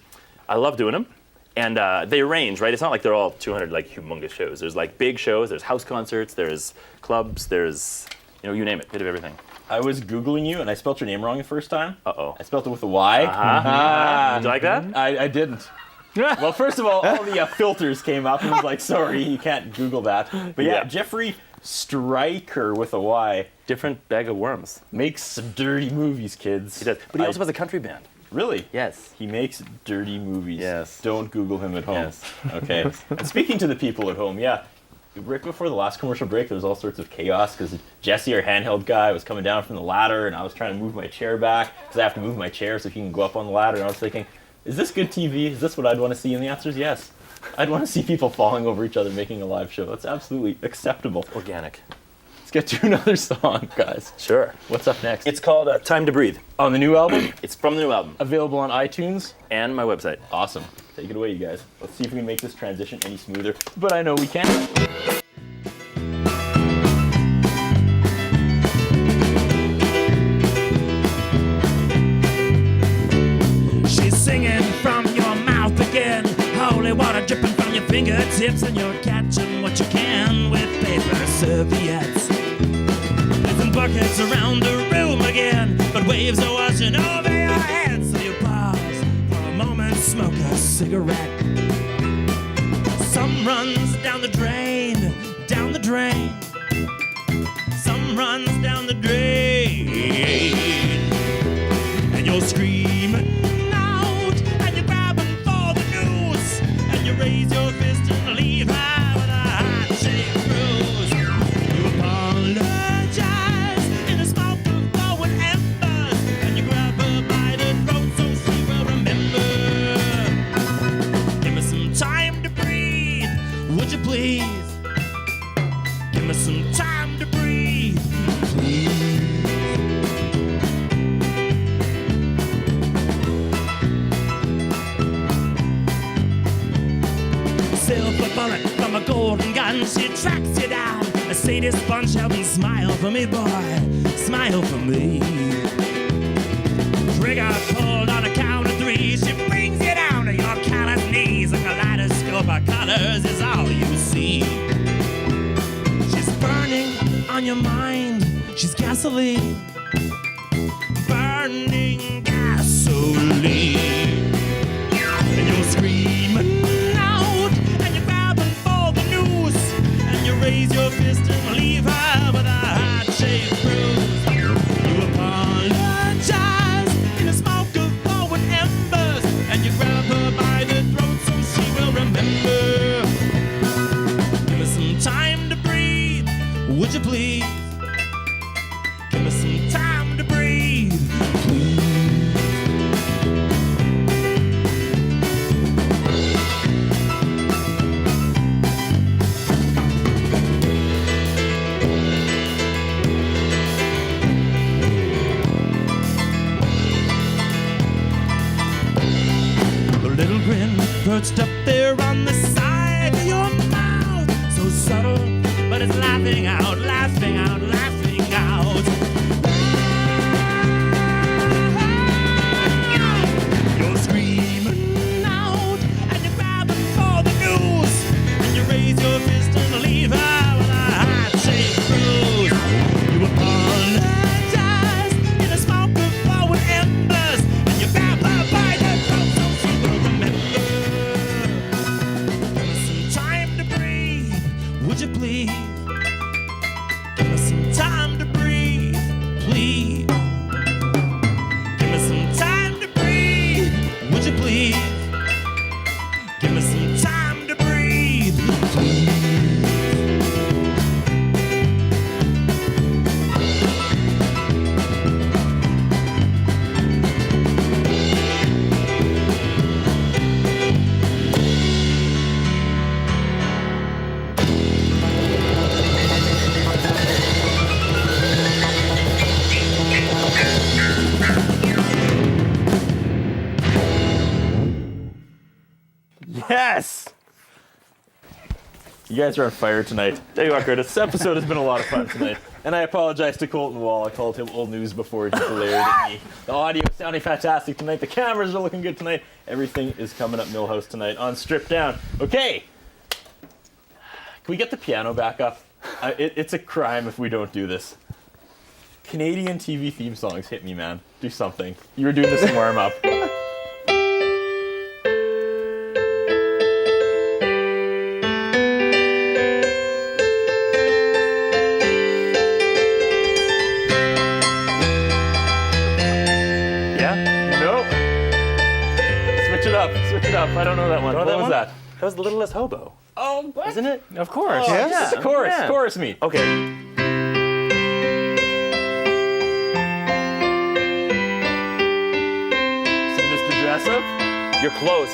S3: I love doing them. And they range, right? It's not like they're all 200 like humongous shows. There's like big shows, there's house concerts, there's clubs, there's, you name it, bit of everything.
S1: I was Googling you and I spelled your name wrong the first time.
S3: Uh-oh.
S1: I spelled it with a Y.
S3: Did you like that?
S1: I didn't. Well, first of all the filters came up and was like, sorry, you can't Google that. But yeah, Jeffery Straker with a Y.
S3: Different bag of worms.
S1: Makes some dirty movies, kids.
S3: He does. But he also has a country band.
S1: Really?
S3: Yes.
S1: He makes dirty movies.
S3: Yes.
S1: Don't Google him at home.
S3: Yes.
S1: Okay. And speaking to the people at home, yeah, right before the last commercial break, there was all sorts of chaos because Jesse, our handheld guy, was coming down from the ladder, and I was trying to move my chair back because I have to move my chair so he can go up on the ladder. And I was thinking, is this good TV? Is this what I'd want to see? And the answer is yes. I'd want to see people falling over each other making a live show. That's absolutely acceptable.
S3: Organic.
S1: Let's get to another song, guys.
S3: Sure.
S1: What's up next?
S3: It's called Time to Breathe.
S1: On the new album?
S3: It's from the new album.
S1: Available on iTunes.
S3: And my website.
S1: Awesome. Take it away, you guys. Let's see if we can make this transition any smoother. But I know we can.
S5: She's singing from your mouth again. Holy water dripping from your fingertips, and you're catching what you can with paper serviettes. There's buckets around the room again, but waves are washing over your head. So you pause for a moment, smoke a cigarette. Some runs down the drain, down the drain. Some runs down the drain, and you're screaming. Raise your fist and leave her with a heart-shaped bruise. You apologize in a smoke of glowing embers, and you grab her by the throat so she will remember. Give me some time to breathe, would you please? Give me some time to breathe, please. Silver bullet from a golden gun, she tracks you down. A sadist bunch of them. Smile for me, boy, smile for me. Trigger pulled on a count of three, she brings you down to your callous knees. A kaleidoscope of colors is all you see. She's burning on your mind, she's gasoline. Burning gasoline. And you're screaming. Raise your fist and leave her with a heart-shaped bruise. You apologize in a smoke of glowing embers, and you grab her by the throat so she will remember. Give me some time to breathe, would you please? Give me some time to breathe, please. Perched up there on the side of your mouth, so subtle, but it's laughing out, laughing out, laughing out. You're screaming out, and you're grabbing for the news, and you raise your fist and leave her with a heart-shaped bruise. You apologize in a smoke of glowing embers, and you grab her by the throat so she will remember. Would you please give me some time to breathe, please? Give me some time to breathe. Would you please give me some time to breathe, please?
S1: Yes! You guys are on fire tonight.
S3: There you are, Curtis.
S1: This episode has been a lot of fun tonight. And I apologize to Colton Wall. I called him old news before he glared at me. The audio is sounding fantastic tonight. The cameras are looking good tonight. Everything is coming up Millhouse tonight on Stripped Down. Okay. Can we get the piano back up? It's a crime if we don't do this. Canadian TV theme songs hit me, man. Do something. You were doing this in warm up. Switch it up. I don't know that one. What was that?
S3: That was The Littlest Hobo.
S1: Oh, what?
S3: Isn't it?
S6: Of course.
S1: Oh,
S9: Yes.
S1: yeah. Chorus.
S3: Yeah.
S1: Chorus me.
S3: Okay.
S1: So Mr. Jessup?
S3: You're close.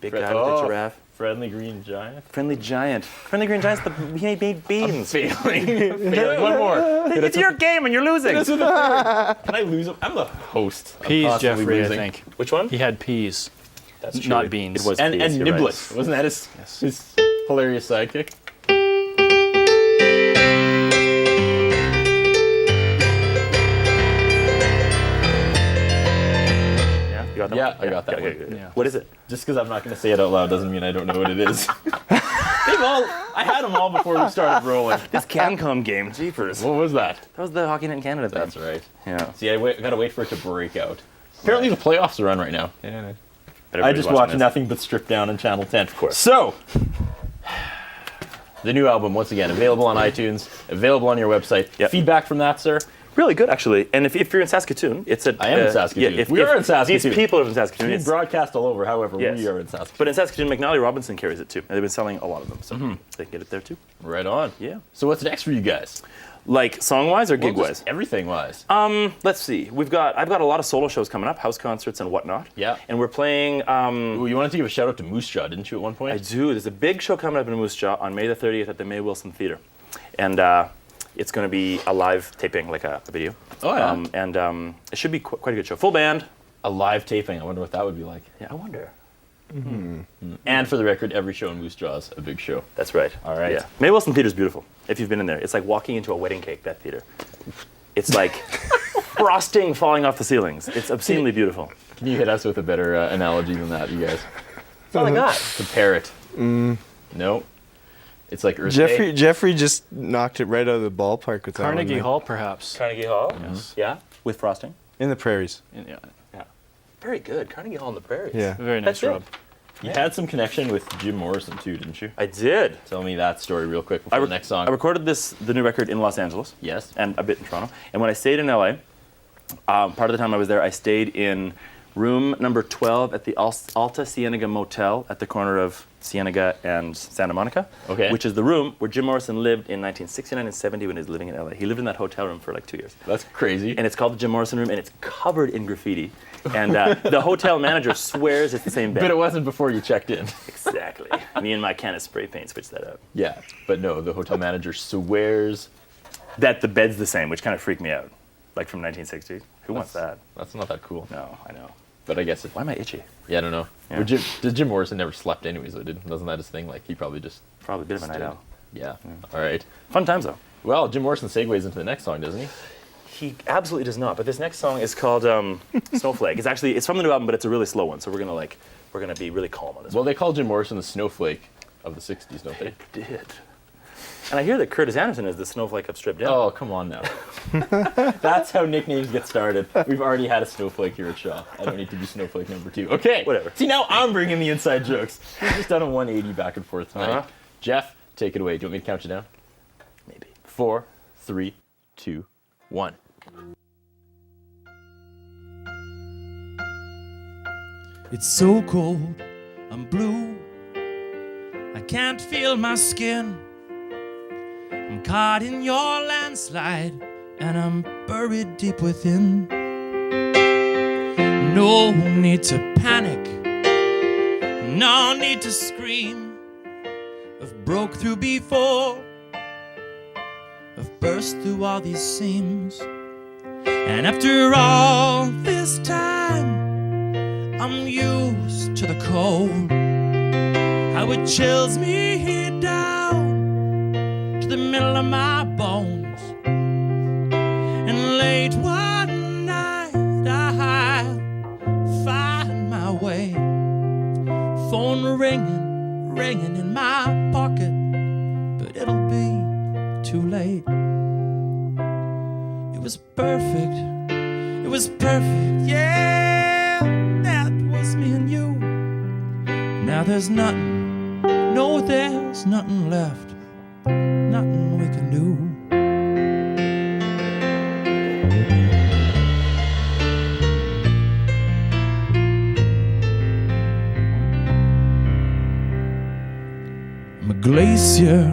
S3: Big guy with a giraffe.
S1: Friendly Green Giant.
S3: Friendly Giant. Friendly Green Giant's he made beans.
S1: Failing. One more.
S3: It's your game and you're losing.
S1: Can I lose? I'm the host. I'm
S6: Peas,
S1: constantly
S6: Jeffrey,
S1: losing.
S6: I think.
S3: Which one?
S6: He had peas.
S3: That's true.
S6: Not beans.
S3: It was
S1: And
S3: peas, you're
S1: Niblet.
S3: right.
S1: Wasn't that his hilarious sidekick?
S3: Yeah, you got that
S1: Yeah,
S3: one?
S1: I got that
S3: Okay,
S1: one.
S3: good.
S6: Yeah.
S3: What is it?
S1: Just because I'm not going to say it out loud doesn't mean I don't know what it is. I had them all before we started rolling.
S3: This CanCom game, jeepers.
S1: What was that?
S3: That was the Hockey Night in Canada thing.
S1: That's right.
S3: Yeah.
S1: See, gotta wait for it to break out. Apparently the playoffs are on right now.
S3: Yeah.
S1: I just watched nothing but Stripped Down on Channel 10. Of
S3: course.
S1: So, the new album, once again, available on iTunes, available on your website.
S3: Yep.
S1: Feedback from that, sir?
S3: Really good, actually. And if you're in Saskatoon, it's at...
S1: I am in Saskatoon.
S3: Yeah,
S1: We are in Saskatoon.
S3: These people are in Saskatoon.
S1: We
S3: It's-
S1: broadcast all over, however,
S3: Yes.
S1: we are in Saskatoon.
S3: But in Saskatoon, McNally Robinson carries it too. And they've been selling a lot of them, so they can get it there too.
S1: Right on.
S3: Yeah.
S1: So what's next for you guys?
S3: Like song-wise or
S1: Well,
S3: gig-wise?
S1: just everything-wise.
S3: Let's see. I've got a lot of solo shows coming up, house concerts and whatnot.
S1: Yeah.
S3: And we're playing.
S1: Ooh, you wanted to give a shout-out to Moose Jaw, didn't you, at one point?
S3: I do. There's a big show coming up in Moose Jaw on May the 30th at the May Wilson Theatre, and it's going to be a live taping, like a video.
S1: Oh, yeah.
S3: And it should be quite a good show. Full band.
S1: A live taping. I wonder what that would be like.
S3: Yeah, I wonder.
S1: And for the record, every show in Moose Jaw is a big show.
S3: That's right.
S1: All right.
S3: Yeah. May Wilson Theater's beautiful. If you've been in there, it's like walking into a wedding cake. That theater. It's like frosting falling off the ceilings. It's obscenely beautiful.
S1: Can you hit us with a better analogy than that, you guys?
S3: That's all I got.
S1: Compare it. No. It's like Earth Day.
S9: Jeffrey just knocked it right out of the ballpark with that one.
S6: Carnegie
S9: man.
S6: Hall, perhaps.
S3: Carnegie Hall.
S6: Yes.
S3: Yeah. With frosting.
S9: In the prairies.
S6: Yeah.
S3: Very good. Carnegie Hall in the prairies.
S9: Yeah.
S6: Very nice,
S3: That's it.
S6: Rob.
S1: You had some connection with Jim Morrison too, didn't you?
S3: I did.
S1: Tell me that story real quick before the next song.
S3: I recorded the new record in Los Angeles.
S1: Yes.
S3: And a bit in Toronto. And when I stayed in LA, part of the time I was there, I stayed in room number 12 at the Alta Cienega Motel at the corner of Cienega and Santa Monica.
S1: Okay.
S3: Which is the room where Jim Morrison lived in 1969 and 70 when he was living in LA. He lived in that hotel room for like 2 years.
S1: That's crazy.
S3: And it's called the Jim Morrison Room, and it's covered in graffiti. And the hotel manager swears it's the same bed.
S1: But it wasn't before you checked in.
S3: Exactly. Me and my can of spray paint switched that up.
S1: Yeah, but no, the hotel manager swears
S3: That the bed's the same, which kind of freaked me out. Like from 1960. Who wants that?
S1: that's not that cool.
S3: No, I know.
S1: But I guess it.
S3: Why am I itchy?
S1: Yeah, I don't know.
S3: Yeah.
S1: But Jim Morrison never slept anyways, though, wasn't that his thing? Like he probably just.
S3: Probably a bit of a night
S1: stayed.
S3: owl.
S1: Yeah. All right.
S3: Fun times though.
S1: Well, Jim Morrison segues into the next song, doesn't he?
S3: He absolutely does not. But this next song is called Snowflake. It's from the new album, but it's a really slow one. So we're gonna be really calm on this.
S1: Well, they call Jim Morrison the snowflake of the '60s, don't they?
S3: They did. And I hear that Curtis Anderson is the snowflake of Stripped Down.
S1: Oh, come on now. That's how nicknames get started. We've already had a snowflake here at Shaw. I don't need to be snowflake number 2. Okay.
S3: Whatever.
S1: See, now I'm bringing the inside jokes. We've just done a 180 back and forth tonight.
S3: Uh-huh.
S1: Jeff, take it away. Do you want me to count you down?
S3: Maybe.
S1: 4, 3, 2, 1.
S5: It's so cold, I'm blue. I can't feel my skin. I'm caught in your landslide, and I'm buried deep within. No need to panic, no need to scream. I've broke through before, I've burst through all these seams. And after all this time, I'm used to the cold, how it chills me down to the middle of my bones. And late one night I'll find my way, phone ringing in my pocket, but it'll be too late. was perfect. It was perfect, yeah. That was me and you. Now there's nothing, no, there's nothing left. Nothing we can do. I'm a glacier,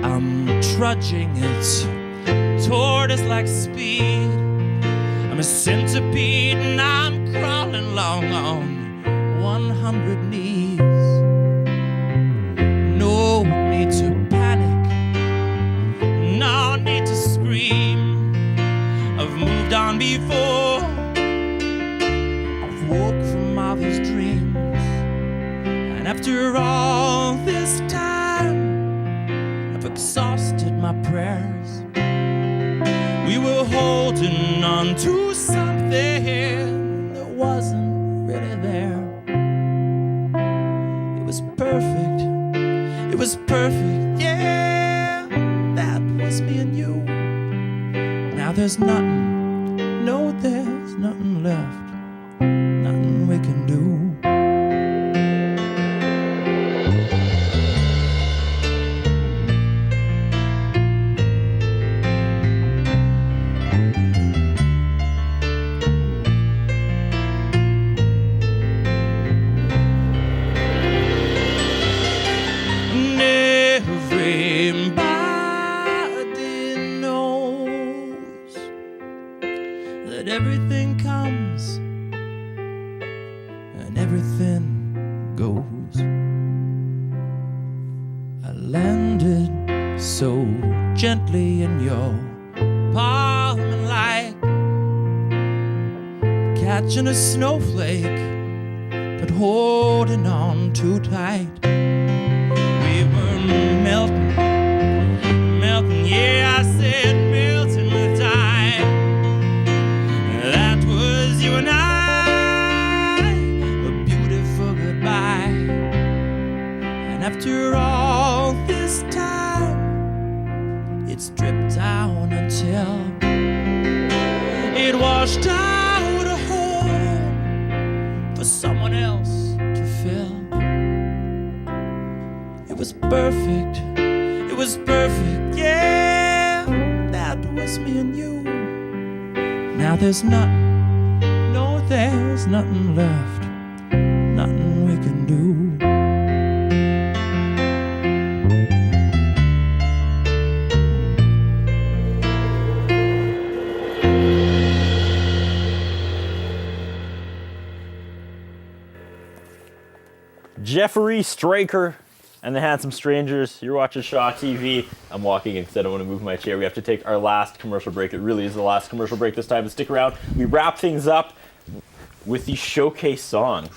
S5: I'm trudging it toward us like speed. I'm a centipede and I'm crawling along on 100 knees. No need to panic, no need to scream. I've moved on before, I've woke from all these dreams. And after all this time, I've exhausted my prayers. We were holding on to something that wasn't really there. It was perfect, it was perfect, yeah. That was me and you. Now there's nothing, no, there's nothing left. Nothing we can do. Everything comes and everything goes. I landed so gently in your palm and like catching a snowflake, but holding on too tight. We were melting, melting, yeah, I said melting with time. You and I, a beautiful goodbye. And after all this time, it's dripped down until it washed out a hole for someone else to fill. It was perfect, yeah. That was me and you. Now there's nothing, there's nothing left, nothing we can do.
S1: Jeffery Straker and the Handsome Strangers. You're watching Shaw TV. I'm walking because I don't want to move my chair. We have to take our last commercial break. It really is the last commercial break this time. But stick around. We wrap things up with the showcase song.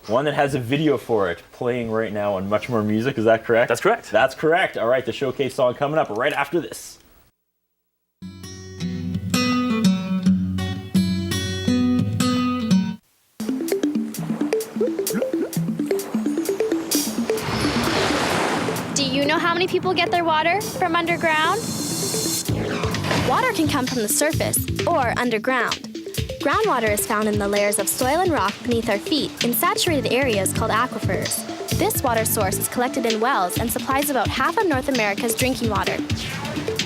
S1: One that has a video for it playing right now on Much More Music. Is that correct?
S3: That's correct.
S1: That's correct. All right, the showcase song coming up right after this.
S8: Do you know how many people get their water from underground? Water can come from the surface or underground. Groundwater is found in the layers of soil and rock beneath our feet in saturated areas called aquifers. This water source is collected in wells and supplies about half of North America's drinking water.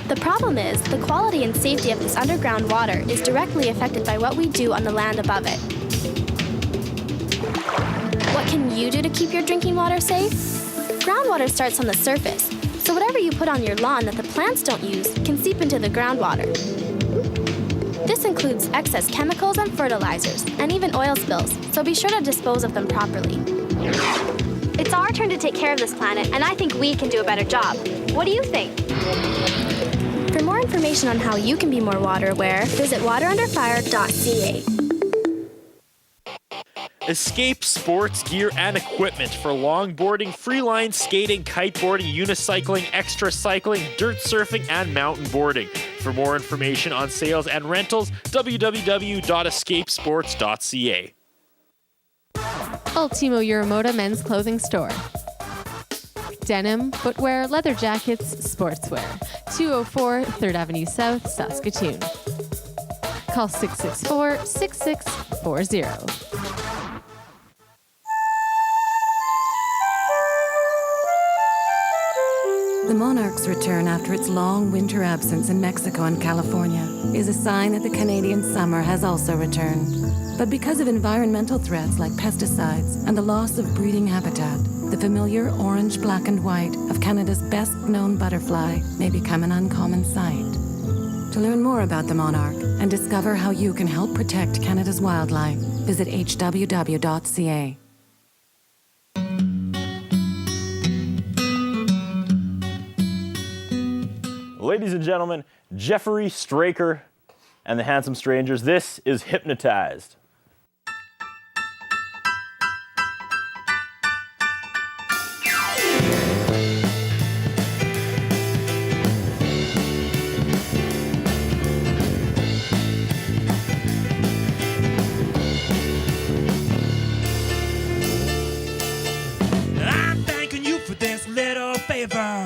S8: The problem is, the quality and safety of this underground water is directly affected by what we do on the land above it. What can you do to keep your drinking water safe? Groundwater starts on the surface, so whatever you put on your lawn that the plants don't use can seep into the groundwater. This includes excess chemicals and fertilizers, and even oil spills, so be sure to dispose of them properly. It's our turn to take care of this planet, and I think we can do a better job. What do you think? For more information on how you can be more water aware, visit waterunderfire.ca.
S4: Escape sports gear and equipment for longboarding, freeline skating, kiteboarding, unicycling, extra cycling, dirt surfing, and mountain boarding. For more information on sales and rentals, www.escapesports.ca.
S7: Ultimo Euromoda Men's Clothing Store. Denim, footwear, leather jackets, sportswear. 204 3rd Avenue South, Saskatoon. Call 664-6640.
S13: The monarch's return after its long winter absence in Mexico and California is a sign that the Canadian summer has also returned. But because of environmental threats like pesticides and the loss of breeding habitat, the familiar orange, black, and white of Canada's best-known butterfly may become an uncommon sight. To learn more about the monarch and discover how you can help protect Canada's wildlife, visit hww.ca.
S1: Ladies and gentlemen, Jeffery Straker and the Handsome Strangers. This is Hypnotized.
S5: I'm thanking you for this little favor.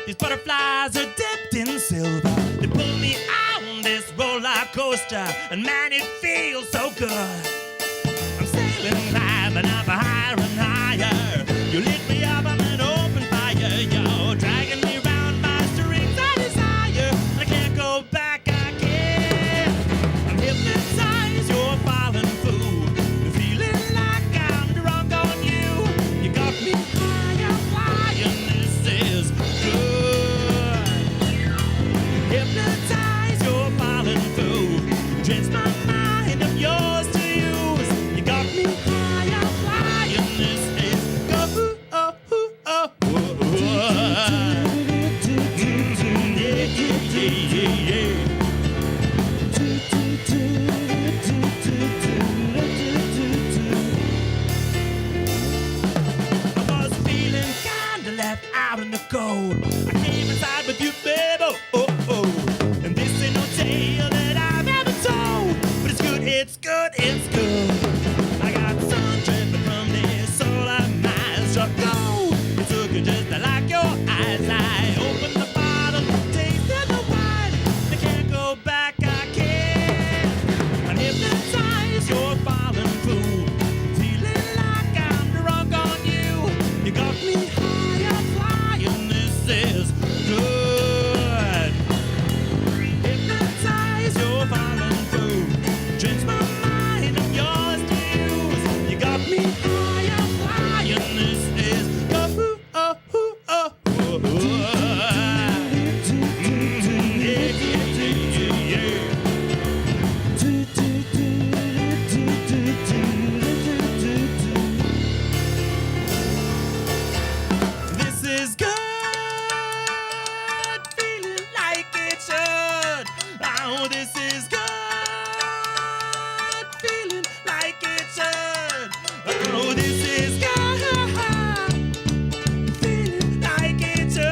S5: These butterflies are dipped in silver. They pull me on this roller coaster, and man, it feels so good. I'm sailing high, but I'm higher and higher. You lit me up, I'm an open fire. You're dragging me round my strings of desire. I can't go back, I can't. I'm hypnotized, you're falling fool. Feeling like I'm drunk on you. You got me higher, flying. This is good. Hypnotized, you're falling fool. Drench my mind, I'm yours to use. You got me higher, flying. This is good. Oh, oh, oh, oh, yeah, yeah, yeah, yeah. I was feeling kinda left out in the cold. I came inside with you, babe. Oh, oh, oh. And this ain't no tale that I've ever told. But it's good, it's good, it's good. I got sun dripping from this soul of mine. So go. It's looking just like your eyes. I opened the bottle, tasted the wine. I can't go back, I can't. I'm hypnotized, you're falling fool. Feeling like I'm drunk on you. You got me higher, flying. This is good. Hypnotized, you're falling through. Drench my mind, I'm yours to use. You got me higher, flying. This is good. Oh, oh, oh, oh, oh. Yeah, yeah, yeah, yeah. This is good, feeling like it should. Oh, this is good, feeling like it should. Oh, this is good, feeling like it should.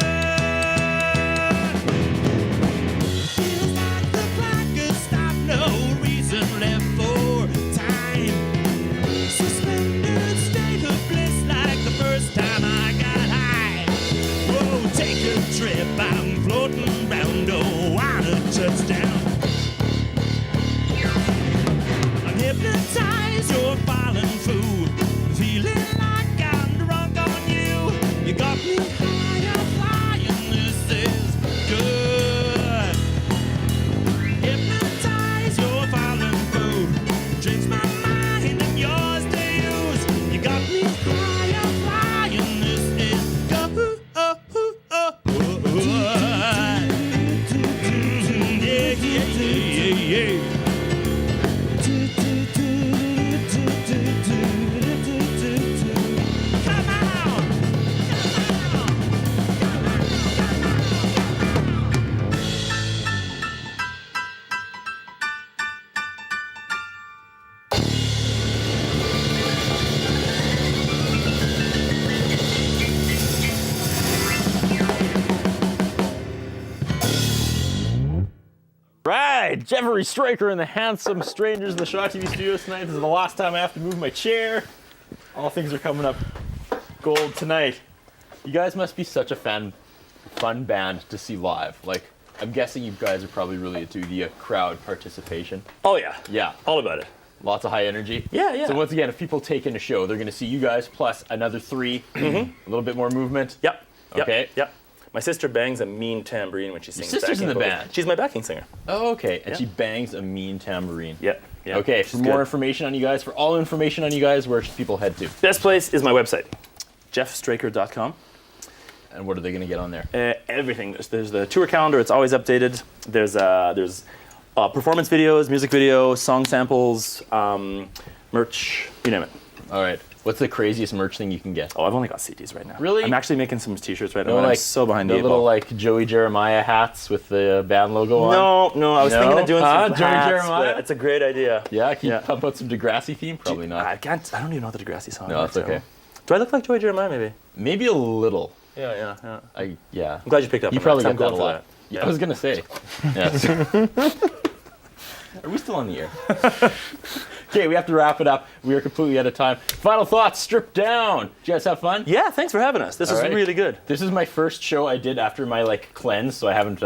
S5: Feels like the clock has stopped, no reason left for time. Suspended state of bliss like the first time I got high. Whoa, take a trip, I'm floating round, oh, on a touchdown. I'm hypnotized, you're falling fool. Feeling like I'm drunk on you. You got me higher, flying, this is good. Hypnotized, you're falling fool. Drench my mind, I'm yours to use. You got me higher, flying, this is good. Oh, oh, oh, oh, oh. Yeah, yeah, yeah, yeah, yeah. Come on!
S1: Right, Jeffery Straker and the Handsome Strangers in the Shaw TV studios tonight. This is the last time I have to move my chair. All things are coming up gold tonight. You guys must be such a fun band to see live. Like, I'm guessing you guys are probably really into the crowd participation.
S3: Oh yeah.
S1: Yeah.
S3: All about it.
S1: Lots of high energy.
S3: Yeah, yeah.
S1: So once again, if people take in a show, they're going to see you guys plus another 3, a little bit more movement.
S3: Yep.
S1: Okay.
S3: Yep. My sister bangs a mean tambourine when she sings.
S1: Your sister's in the
S3: vocals.
S1: band?
S3: She's my backing singer.
S1: Oh, okay. And
S3: Yeah.
S1: she bangs a mean tambourine.
S3: Yep. Yep.
S1: Okay, for
S3: She's
S1: more
S3: good.
S1: information on you guys, for all information on you guys, where should people head to?
S3: Best place is my website, jeffstraker.com.
S1: And what are they going to get on there?
S3: Everything. There's the tour calendar. It's always updated. There's performance videos, music videos, song samples, merch, you name it.
S1: All right. What's the craziest merch thing you can get?
S3: Oh, I've only got CDs right now.
S1: Really?
S3: I'm actually making some t-shirts right now.
S1: No,
S3: and I'm
S1: like
S3: so behind
S1: the
S3: the eight
S1: little
S3: ball.
S1: like Joey Jeremiah hats with the band logo on.
S3: No, I was thinking of doing some
S1: Joey
S3: hats,
S1: Jeremiah?
S3: but it's a great idea.
S1: Yeah, can you pump out some Degrassi theme? Probably not.
S3: I don't even know the Degrassi song.
S1: No, that's okay.
S3: Do I look like Joey Jeremiah? Maybe.
S1: Maybe a little.
S3: Yeah.
S1: Yeah.
S3: I'm glad you picked up.
S1: You
S3: on
S1: probably
S3: that.
S1: get
S3: I'm
S1: that a
S3: going
S1: lot.
S3: for
S1: Yeah, I was gonna say. Yeah. Are we still on the air? Okay, we have to wrap it up. We are completely out of time. Final thoughts, stripped down. Did you guys have fun?
S3: Yeah, thanks for having us. This was
S1: Alrighty.
S3: really good.
S1: This is my first show I did after my cleanse, so I haven't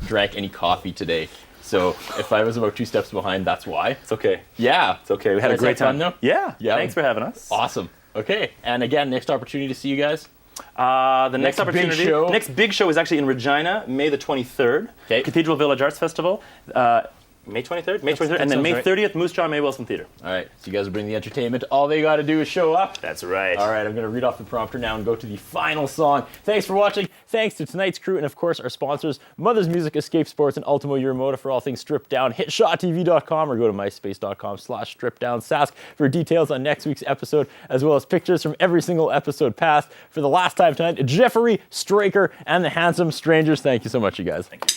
S1: drank any coffee today. So if I was about 2 steps behind, that's why.
S3: It's okay.
S1: Yeah.
S3: It's okay. We had a
S1: You guys
S3: great
S1: have fun,
S3: time.
S1: though?
S3: Yeah.
S1: Yeah.
S3: Thanks for having us.
S1: Awesome. Okay, and again, next opportunity to see you guys.
S3: The
S1: Next
S3: next opportunity,
S1: big show.
S3: next big show is actually in Regina, May the 23rd.
S1: Okay.
S3: Cathedral Village Arts Festival. May 23rd? May 23rd.
S1: that
S3: And then
S1: sounds
S3: May
S1: right.
S3: 30th, Moose Jaw May Wilson Theater.
S1: All right, so you guys will bring the entertainment. All they got to do is show up.
S3: That's right.
S1: All right, I'm going to read off the prompter now and go to the final song. Thanks for watching. Thanks to tonight's crew and, of course, our sponsors, Mother's Music, Escape Sports, and Ultimo Euromoda for all things stripped down. Hit ShawTV.com or go to myspace.com/strippeddownsask for details on next week's episode, as well as pictures from every single episode past. For the last time tonight, Jeffery Straker and the Handsome Strangers. Thank you so much, you guys.
S3: Thank you.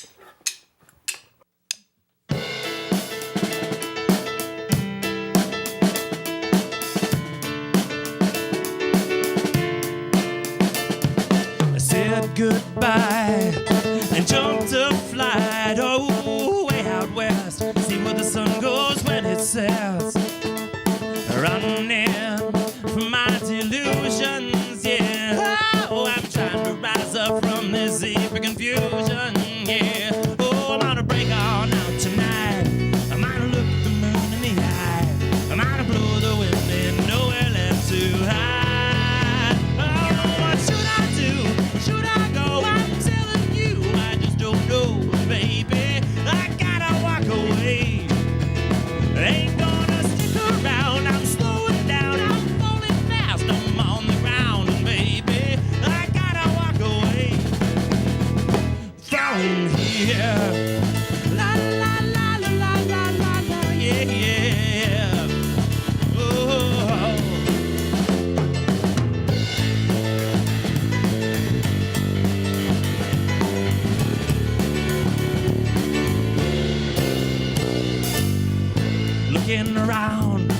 S5: I said goodbye and jumped a flight, oh, way out west. See where the sun goes when it sets. Running from my delusions, yeah. Oh, I'm trying to rise up from this deep confusion, yeah. Oh, I'm gonna break on out tonight. I'm gonna look the moon in the eye. I'm gonna blow the wind and nowhere left to hide. Oh, what should I do? Where should I go? I'm telling you, I just don't know, baby. I gotta walk away. Ain't gonna stick around. I'm slowing down. I'm falling fast. I'm on the ground, and baby, I gotta walk away from here. La la la la la la la la, yeah yeah. Oh. Looking around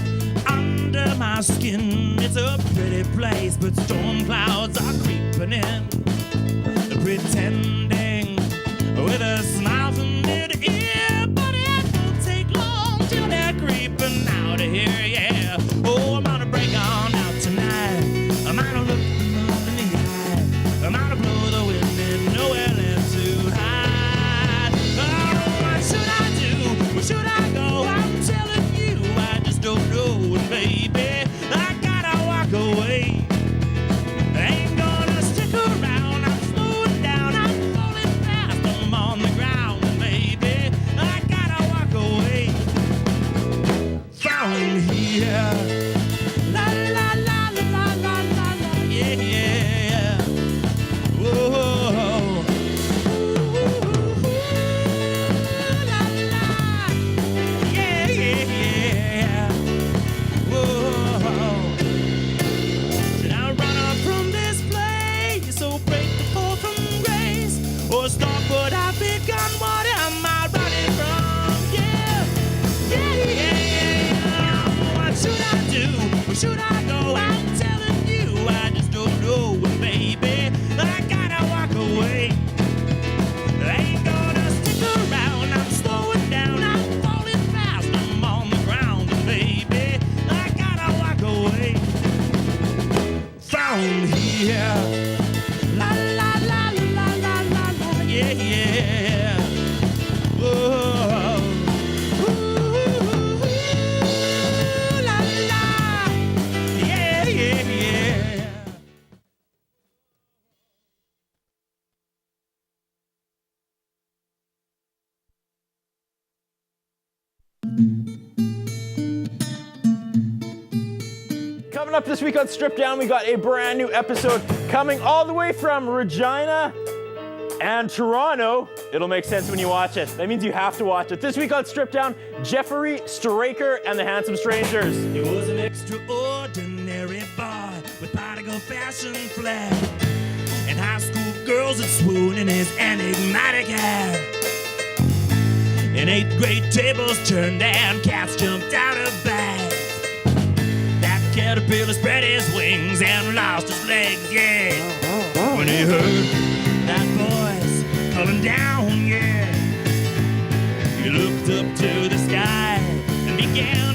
S5: under my skin, it's a pretty place, but storm clouds are creeping in, pretending with a smile from ear to ear, but it won't take long till they're creeping out of here, yeah. Oh, I'm gonna break on out tonight. I'm gonna look the moon in the eye. I'm gonna blow the wind and nowhere left to hide. Oh, what should I do? Where should I go? I'm telling you, I just don't know, and baby, I gotta walk away. Ain't gonna stick around. I'm slowing down. I'm falling fast. I'm on the ground, and baby, I gotta walk away from here. La la la la la la la la, yeah yeah. Whoa. La la, yeah yeah. Whoa. Should I run up from this place, or break the fall from grace, or stop what I've begun? What am I running from? Yeah. What should I do? Where should I go? I'm telling you, I just don't know, baby. I gotta walk away. I ain't gonna stick around. I'm slowing down. I'm falling fast. I'm on the ground, baby. I gotta walk away from here.
S1: Coming up this week on Strip Down, we got a brand new episode coming all the way from Regina and Toronto. It'll make sense when you watch it. That means you have to watch it. This week on Strip Down, Jeffery Straker and the Handsome Strangers.
S5: He was an extraordinary boy with prodigal fashion flair, and high school girls would swoon in his enigmatic hair. In 8th grade, tables turned and cats jumped out of bags. That caterpillar spread his wings and lost his legs, yeah. When he heard that voice calling down, yeah, he looked up to the sky and began